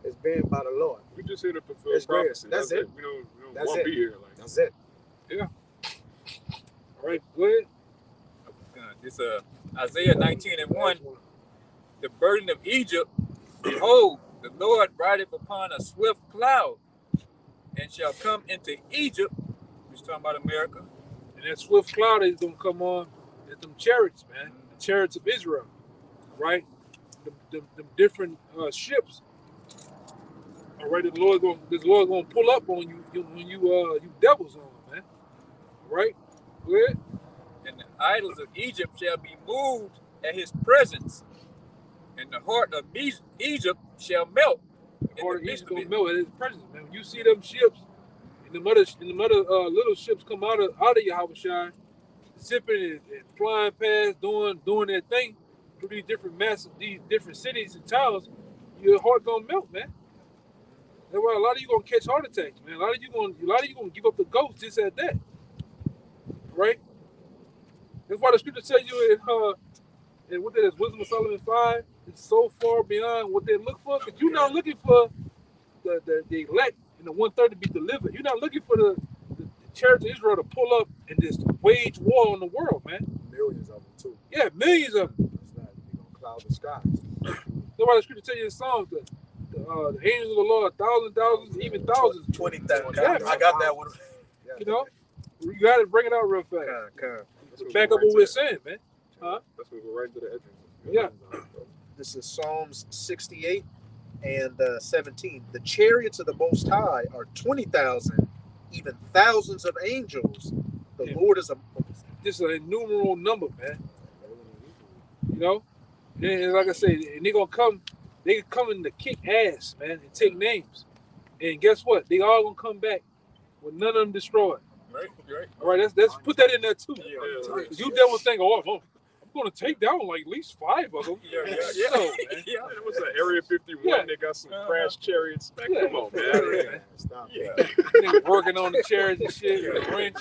as being by the Lord. We just here to fulfill prophecy. That's it. We don't want to be here. Like. That's it. Yeah. All right, go ahead. It's Isaiah 19:1. The burden of Egypt, behold, the Lord rideth upon a swift cloud, and shall come into Egypt. He's talking about America. And that swift cloud is gonna come on at them chariots, man. The chariots of Israel, right? The different ships. All right, the Lord gonna pull up on you when you devils on, man. All right, go ahead. And the idols of Egypt shall be moved at his presence, and the heart of Egypt shall melt. The heart of Egypt gonna melt at his presence, man. When you see them ships, and the mother little ships come out of Yahawashi, zipping and flying past, doing their thing through these different cities and towns, your heart gonna melt, man. That's why a lot of you gonna catch heart attacks, man. A lot of you gonna give up the ghost just at that, right? That's why the scripture tell you in what that is, Wisdom of Solomon 5, it's so far beyond what they look for, because you're not looking for the elect and the 1/3 to be delivered. You're not looking for the chariots of Israel to pull up and just wage war on the world, man. Millions of them too. Yeah, millions of them. It's not gonna cloud the skies. That's why the scripture tell you in Psalms that the angels of the Lord, thousands, even thousands. 20,000. Yeah, I got that one. you know, you got to bring it out real fast. Back up what we're saying, man. Huh? That's when we go right into the edges. Yeah. This is Psalms 68 and 17. The chariots of the Most High are 20,000, even thousands of angels. The Yeah. Lord is a. This is an innumerable number, man. You know, and like I said, and they come in to kick ass, man, and take names. And guess what? They all gonna come back with none of them destroyed. Right. All right, let's put that in there too. Yeah. You devil think, oh, I'm gonna take down like at least 5 of them. Yeah. No, man. It was an Area 51. Yeah. They got some crash chariots. Man, Yeah. come on, man. Yeah. Stop. Yeah. Niggas working on the chairs and shit with a wrench.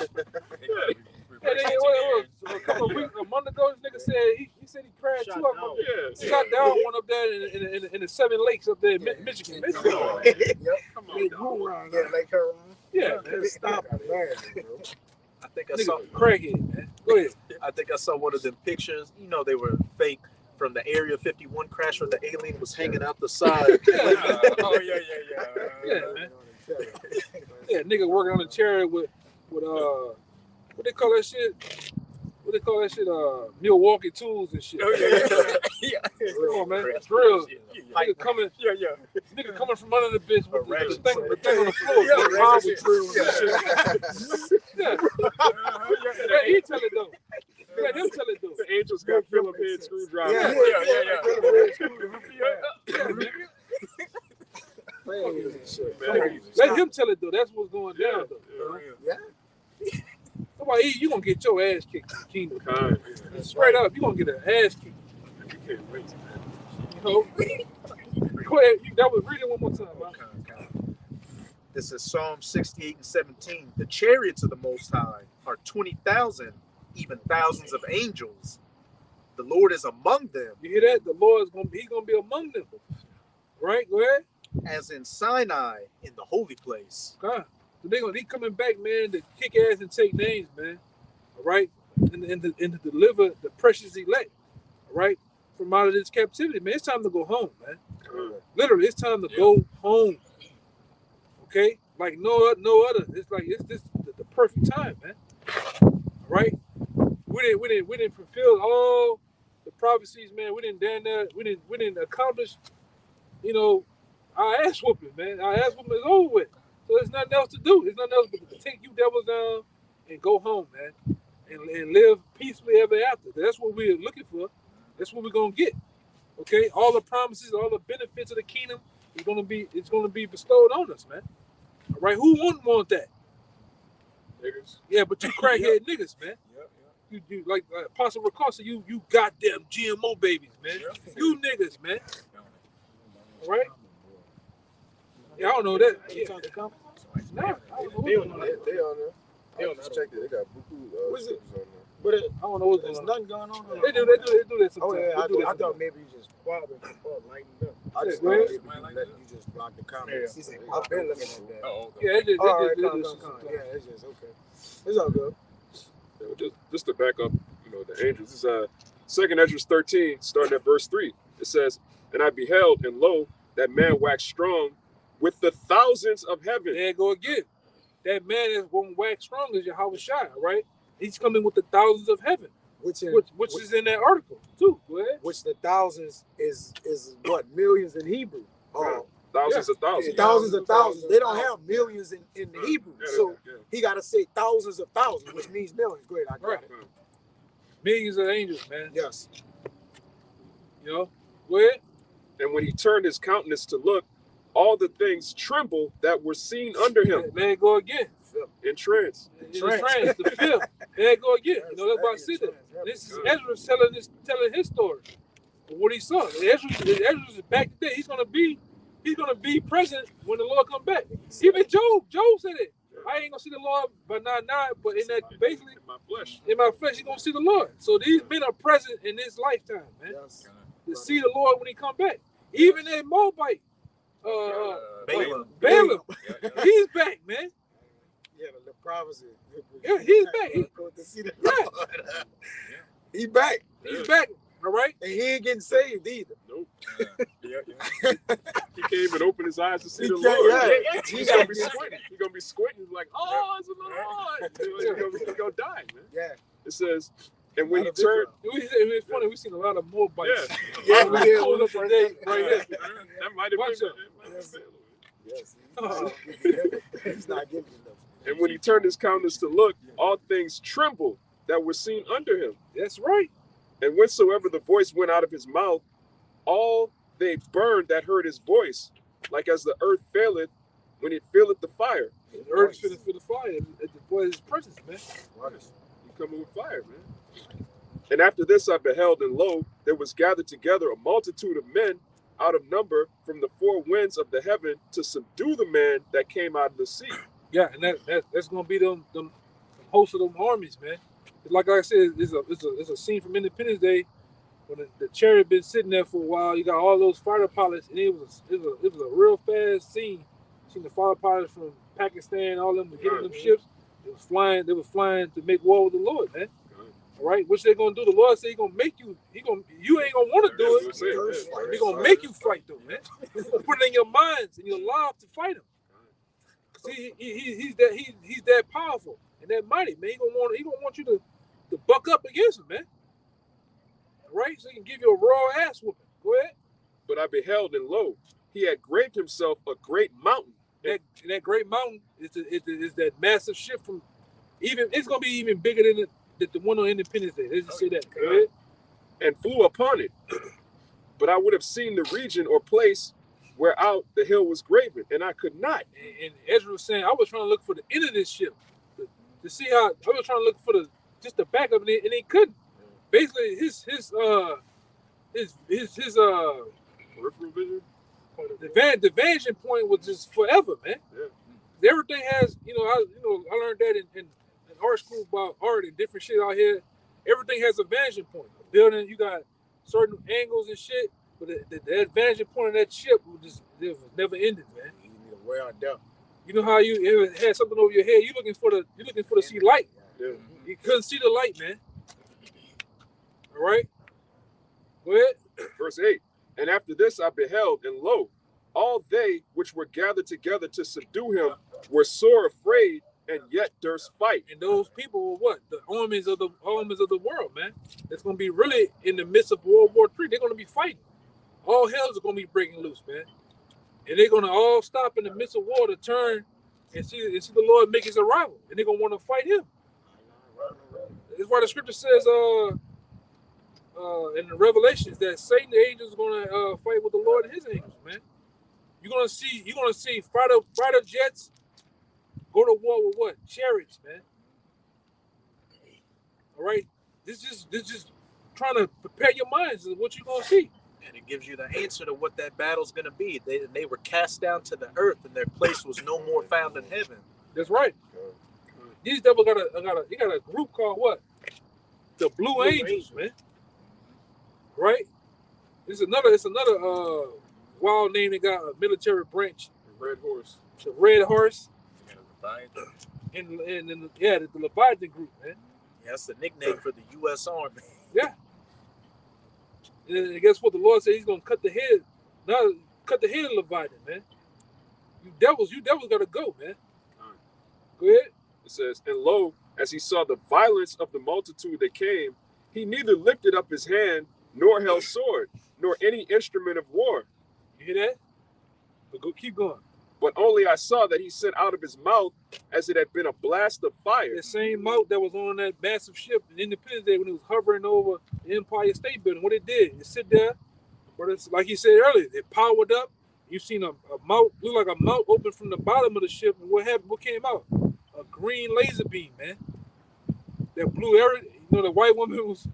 A couple of weeks, a month ago, this nigga said he said he crashed 2 of them up there. Yeah. Shot down one up there in the 7 lakes up there in Michigan. Yep. Come on, Big dog. who around there, like her. Yeah, man. Stop it, man. I think I saw. Nigga, crackhead, man. Go ahead. I think I saw one of them pictures. You know, they were fake from the Area 51 crash where the alien was hanging out the side. Oh yeah. Yeah, man. Yeah, nigga working on the chariot with what they call that shit? Milwaukee tools and shit. Oh yeah. Come on, man. Drills. Nigga coming. Yeah. Nigga coming from under the bitch with Ratchet. the thing on the floor. Yeah, with ratchet. drills and shit. Yeah. Let he tell it though. Let him tell it though. The angels got Philip head screwdriver. Yeah. Let him tell it though. That's what's going down though. Yeah. Somebody, you gonna get your ass kicked in the kingdom. Kind. Straight up, you gonna get an ass kicked. You can't wait. You know? Go ahead. That was read it one more time, man. This is Psalm 68 and 17. The chariots of the Most High are 20,000, even thousands of angels. The Lord is among them, You hear that? The Lord is he's gonna be among them. Right? Go ahead. as in Sinai in the holy place. God. So they coming back, man, to kick ass and take names, man. All right? And to deliver the precious elect, all right, from out of this captivity, man. It's time to go home, man. Literally, it's time to go home. Okay? Like no other. It's like it's this the perfect time, man. All right? We didn't fulfill all the prophecies, man. We didn't accomplish, our ass whooping, man. Our ass whooping is over with. So there's nothing else to do. There's nothing else but to take you devils down and go home, man. And live peacefully ever after. That's what we're looking for. That's what we're gonna get. Okay? All the promises, all the benefits of the kingdom it's gonna be bestowed on us, man. All right, who wouldn't want that? Niggas. Yeah, but you crackhead niggas, man. You like Apostle Ricardo, you goddamn GMO babies, man. You niggas, man. All right? Yeah, I don't know that. Yeah. No, I don't know They what's on going there. on. They on there. I just checked it. They got buku What's it? stickers on there. But I don't know what's there's going on. nothing going on. They do that sometimes. Oh yeah, They do that I thought sometimes. maybe you just lightened up. I just Yeah, thought man. maybe you let you just block the comments. Yeah. I've been looking at that. Oh, okay. Yeah, they All right, do come. sometimes. Yeah, it's just okay. It's all good. Just to back up, the angels. This is 2nd Esdras 13, starting at verse 3. It says, "And I beheld, and lo, that man waxed strong with the thousands of heaven." There you go again. That man is going to wax strong as Yahawashi, right? He's coming with the thousands of heaven, which is in that article too. Go ahead. Which the thousands is what, millions in Hebrew. Oh, Thousands of thousands. thousands of thousands. They don't have millions in the Hebrew. Yeah, So yeah. he got to say thousands of thousands, which means millions. Great, I got Right. it. Millions of angels, man. Yes. Go ahead. And when he turned his countenance to look, all the things trembled that were seen under him There you go again. in trance. In the trance, the fifth. There you go again. That's why I said that. This is Ezra telling his story of what he saw. Ezra's back today. He's gonna be present when the Lord come back. Even Job said it. I ain't gonna see the Lord by 9:9, but in that basically In my flesh. in my flesh, you're gonna see the Lord. So these men are present in this lifetime, man. Yes. To see the Lord when he come back. Even that Moabite, Balaam. Balaam. He's back, man. Yeah, the prophecy. Yeah, he's back. To see the Yeah. Lord. He back. He's back. All right. And he ain't getting saved either. Nope. He can't even open his eyes to see the He Lord. can't, yeah. He's gonna be squinting. He's gonna be squinting like, oh, it's the Lord. He's gonna die, man. Yeah. It says, and when he Not a turned, It's funny. We've seen a lot of more bites. Yeah, we we did. did. Pulled up today, right here. that might have Watch been. it. Yes. Oh. He's not giving you enough. And when he turned his countenance to look, all things trembled that were seen under him. That's right. And whensoever the voice went out of his mouth, all they burned that heard his voice, like as the earth faileth when it feeleth the fire. The earth is for the fire. At the boy's presence, man. He coming with fire, man. And after this I beheld, and lo, there was gathered together a multitude of men out of number from the four winds of the heaven to subdue the man that came out of the sea. Yeah, and that's gonna be them hosts of them armies, man. Like I said, it's a scene from Independence Day when the chariot been sitting there for a while. You got all those fighter pilots, and it was a real fast scene. Seen the fighter pilots from Pakistan, all them hitting them ships. They was flying to make war with the Lord, man. All right, which they gonna do? The Lord said He gonna make you. You ain't gonna want to do it. He gonna make you fight them, man. He's gonna put it in your minds and your life to fight him. He's that powerful and that mighty, man. He gonna want you to buck up against him, man. All right, so he can give you a raw ass whooping. Go ahead. But I beheld, and lo, he had graved himself a great mountain. That great mountain is that massive ship from even. It's gonna be even bigger than the one on Independence Day. Let's just say that. Go ahead. And flew upon it. But I would have seen the region or place whereout the hill was graven, and I could not. And Ezra was saying, I was trying to look for the end of this ship to see how. I was trying to look for just the back of it, and he couldn't. Basically, his Peripheral vision. the vantage point was just forever, man. Yeah. Everything has, I learned that in art school about art and different shit out here. Everything has a vantage point. A building, you got certain angles and shit, but the vantage point of that ship was never ended, man. You need to wear on down. You know how you ever had something over your head? You looking for the see light. Yeah. You couldn't see the light, man. All right, go ahead. Verse 8. And after this I beheld, and lo, all they which were gathered together to subdue him were sore afraid, and yet durst fight. And those people were what? The armies of the world, man. It's gonna be really in the midst of World War III. They're gonna be fighting. All hell's gonna be breaking loose, man. And they're gonna all stop in the midst of war to turn and see the Lord make his arrival, and they're gonna want to fight him. That's why the scripture says, in the Revelations, that Satan, the angels, is gonna fight with the Lord and his angels, man. You're gonna see fighter jets go to war with what? Chariots, man. All right, this just trying to prepare your minds of what you're gonna see. And it gives you the answer to what that battle's going to be. They were cast down to the earth, and their place was no more found in heaven. That's right. These devils got a group called what? The Blue Angels, man. Right? It's another wild name. They got a military branch. The Red Horse. The Red Horse. And the Leviathan group, man. Yeah, that's the nickname for the U.S. Army. Yeah. And guess what? The Lord said He's gonna cut the head of Leviathan, man. You devils gotta go, man. Go ahead. It says, and lo, as he saw the violence of the multitude that came, he neither lifted up his hand, nor held sword, nor any instrument of war. You hear that? But keep going. But only I saw that he sent out of his mouth as it had been a blast of fire. The same mouth that was on that massive ship in Independence Day when it was hovering over the Empire State Building. What it did, it sit there, but it's like he said earlier, it powered up. You seen a mouth, look like a mouth open from the bottom of the ship, and what happened? What came out? A green laser beam, man. That blew every. The white woman was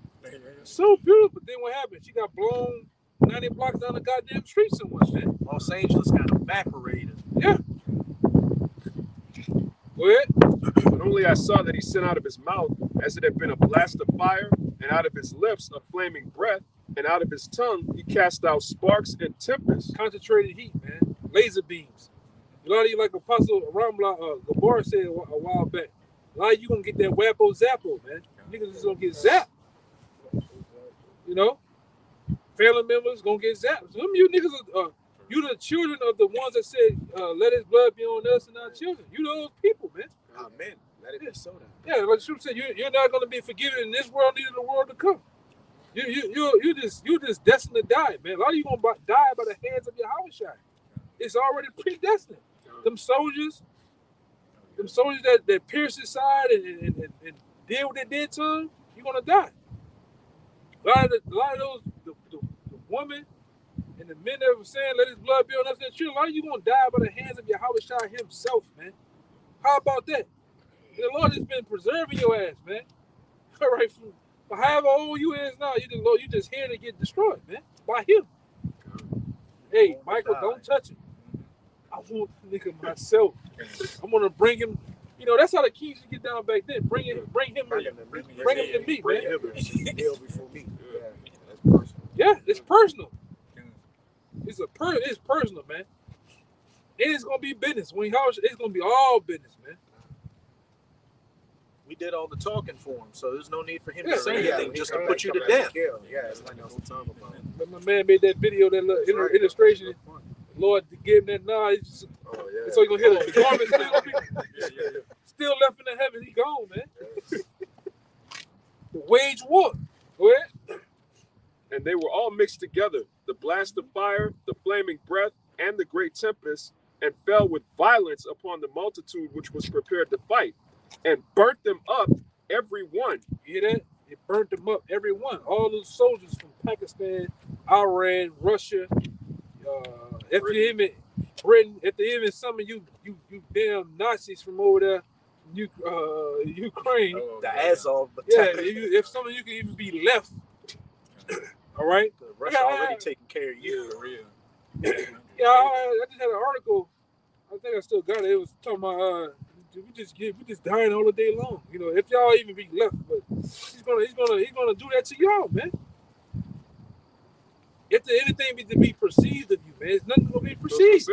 so beautiful, but then what happened? She got blown 90 blocks down the goddamn street somewhere, man. Los Angeles got evaporated. Yeah. Go ahead. But only I saw that he sent out of his mouth as it had been a blast of fire, and out of his lips a flaming breath, and out of his tongue he cast out sparks and tempests. Concentrated heat, man. laser beams. A lot of you, like Apostle Ramla Gabar said a while back, a lot of you gonna get that wappo zappo, man. Niggas is gonna get zapped. You know? Family members gonna get zapped. Some of you niggas are you the children of the ones that said, let his blood be on us and our children. You those people, man. Amen. Let it be so then. Yeah, like Shub said, you're not gonna be forgiven in this world, neither the world to come. You just destined to die, man. A lot of you gonna die by the hands of Yahawashi. It's already predestined. Them soldiers that pierced his side and did what they did to him, you're gonna die. A lot of those the woman and the men that were saying, let his blood be on us and their children, a lot of you gonna die by the hands of Yahawashi himself, man. How about that? The Lord has been preserving your ass, man. All right, for however old you is now, you just here to get destroyed, man, by him. Hey, Michael, don't touch him. I want the nigga myself. I'm gonna bring him. You know, that's how the kings get down back then. Bring him to me, man. He'll before me. Yeah, it's personal. It's personal, man. And it's gonna be business. It's gonna be all business, man. We did all the talking for him, so there's no need for him to say anything just to put you to death. Yeah, it's like no time about it. But my man made that video, that little illustration. Lord gave him that nod. So you're gonna hear the garment still left in the heaven. He gone, man. The wage war. Go ahead. And they were all mixed together, the blast of fire, the flaming breath, and the great tempest, and fell with violence upon the multitude which was prepared to fight, and burnt them up, every one. You hear that? It burnt them up, every one. All those soldiers from Pakistan, Iran, Russia, Britain, even some of you damn Nazis from over there, Ukraine. The Azov. Yeah, if some of you can even be left. All right? Russia already taking care of you. Yeah, I just had an article. I think I still got it. It was talking about we just dying all the day long. You know, if y'all even be left, but he's gonna do that to y'all, man. If there anything to be perceived of you, man, it's nothing gonna be perceived.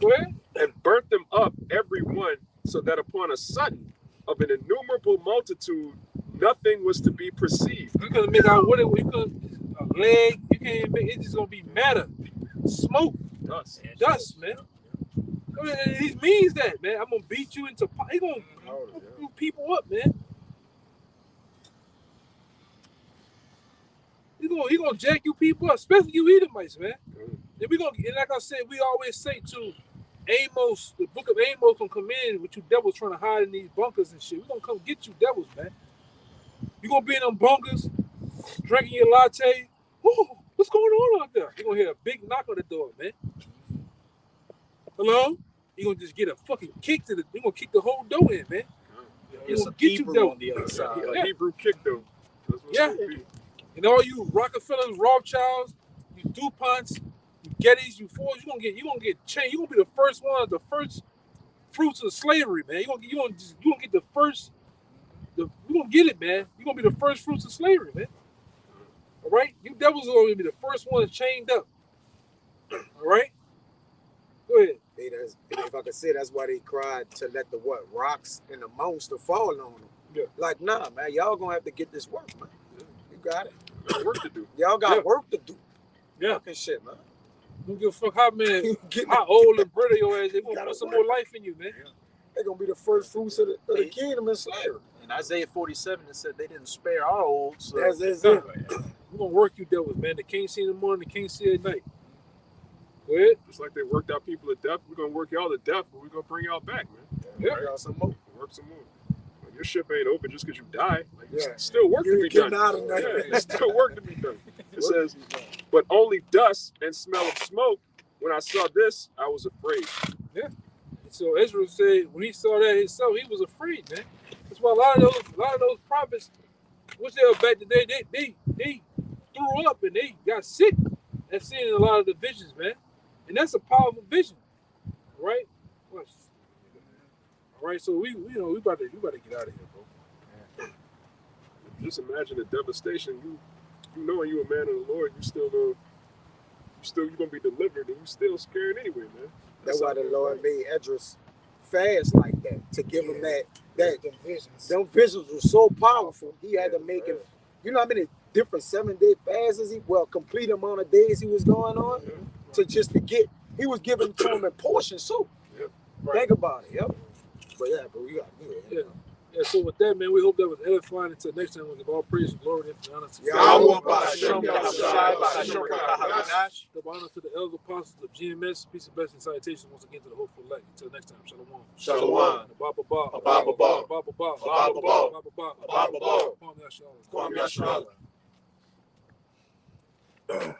Go ahead. And burnt them up, every one, so that upon a sudden of an innumerable multitude, nothing was to be perceived. You couldn't make out what it was. You couldn't a leg. You can't even make. It's just gonna be matter, smoke, dust, man. I mean, he means that, man. I'm gonna beat you into. He gonna beat people up, man. He gonna jack you people up, especially you Edomites, man. And and like I said, we always say to Amos, the book of Amos gonna come in with you devils trying to hide in these bunkers and shit. We gonna come get you devils, man. You gonna be in them bunkers, drinking your latte. Ooh, what's going on out there? You gonna hear a big knock on the door, man. Hello? You gonna just get a fucking kick to you gonna kick the whole door in, man. You gonna get you devils on the other side. A Hebrew kick, though. Yeah. And all you Rockefellers, Rothschilds, you DuPonts, you Gettys, you Fords, you gonna get chained. You gonna be the first one, the first fruits of slavery, man. You gonna get the first. You gonna get it, man. You gonna be the first fruits of slavery, man. All right, you devils are gonna be the first ones chained up. All right, go ahead. Hey, if I could say, that's why they cried to let the rocks and the monster fall on them. Yeah. Like, nah, man, y'all gonna have to get this work, man. You got it. Got work to do. Y'all got work to do. Yeah. Fucking shit, man. Don't give a fuck how old and brittle your ass. They gonna put some more life in you, man. Yeah. They're gonna be the first fruits of the kingdom in slavery. In Isaiah 47, it said they didn't spare our old. So That's it. We're gonna work you devils, man. They can't see in the morning, they can't see at night. Go ahead. Just like they worked out people to death, we're gonna work y'all to death, but we're gonna bring y'all back, man. Yeah. Work out some more. Work some more. Like, your ship ain't open just because you die. Like, there's still work to be done. There's still work to be done. It says, but only dust and smell of smoke. When I saw this, I was afraid. Yeah. So Ezra said when he saw that himself, he was afraid, man. That's why a lot of those prophets, which they were back today, they threw up and they got sick at seeing a lot of the visions, man. And that's a powerful vision, right? All right, so we about to get out of here, bro. Just imagine the devastation. You knowing you a man of the Lord, you still know you're gonna be delivered, and you still scared anyway, man. That's why the Lord made Esdras fast like that, to give him that Them visions. them visions were so powerful. He had to make it. You know how many different 7-day fasts complete amount of days he was going on to get. He was giving to him in portions too. Yep. Think about it. Yep. But yeah, but we got good. Yeah. Yeah, so with that, man, we hope that was edifying. Until next time, we'll give all praise and glory and honor to Double honor to the elder apostles of GMS. Peace and blessings and salutations once again to the hopeful elect. Until next time, shalom. Shalom. Baba Baba. Baba Baba. Baba Baba. Baba Baba. Baba Baba. Kwame Yashala.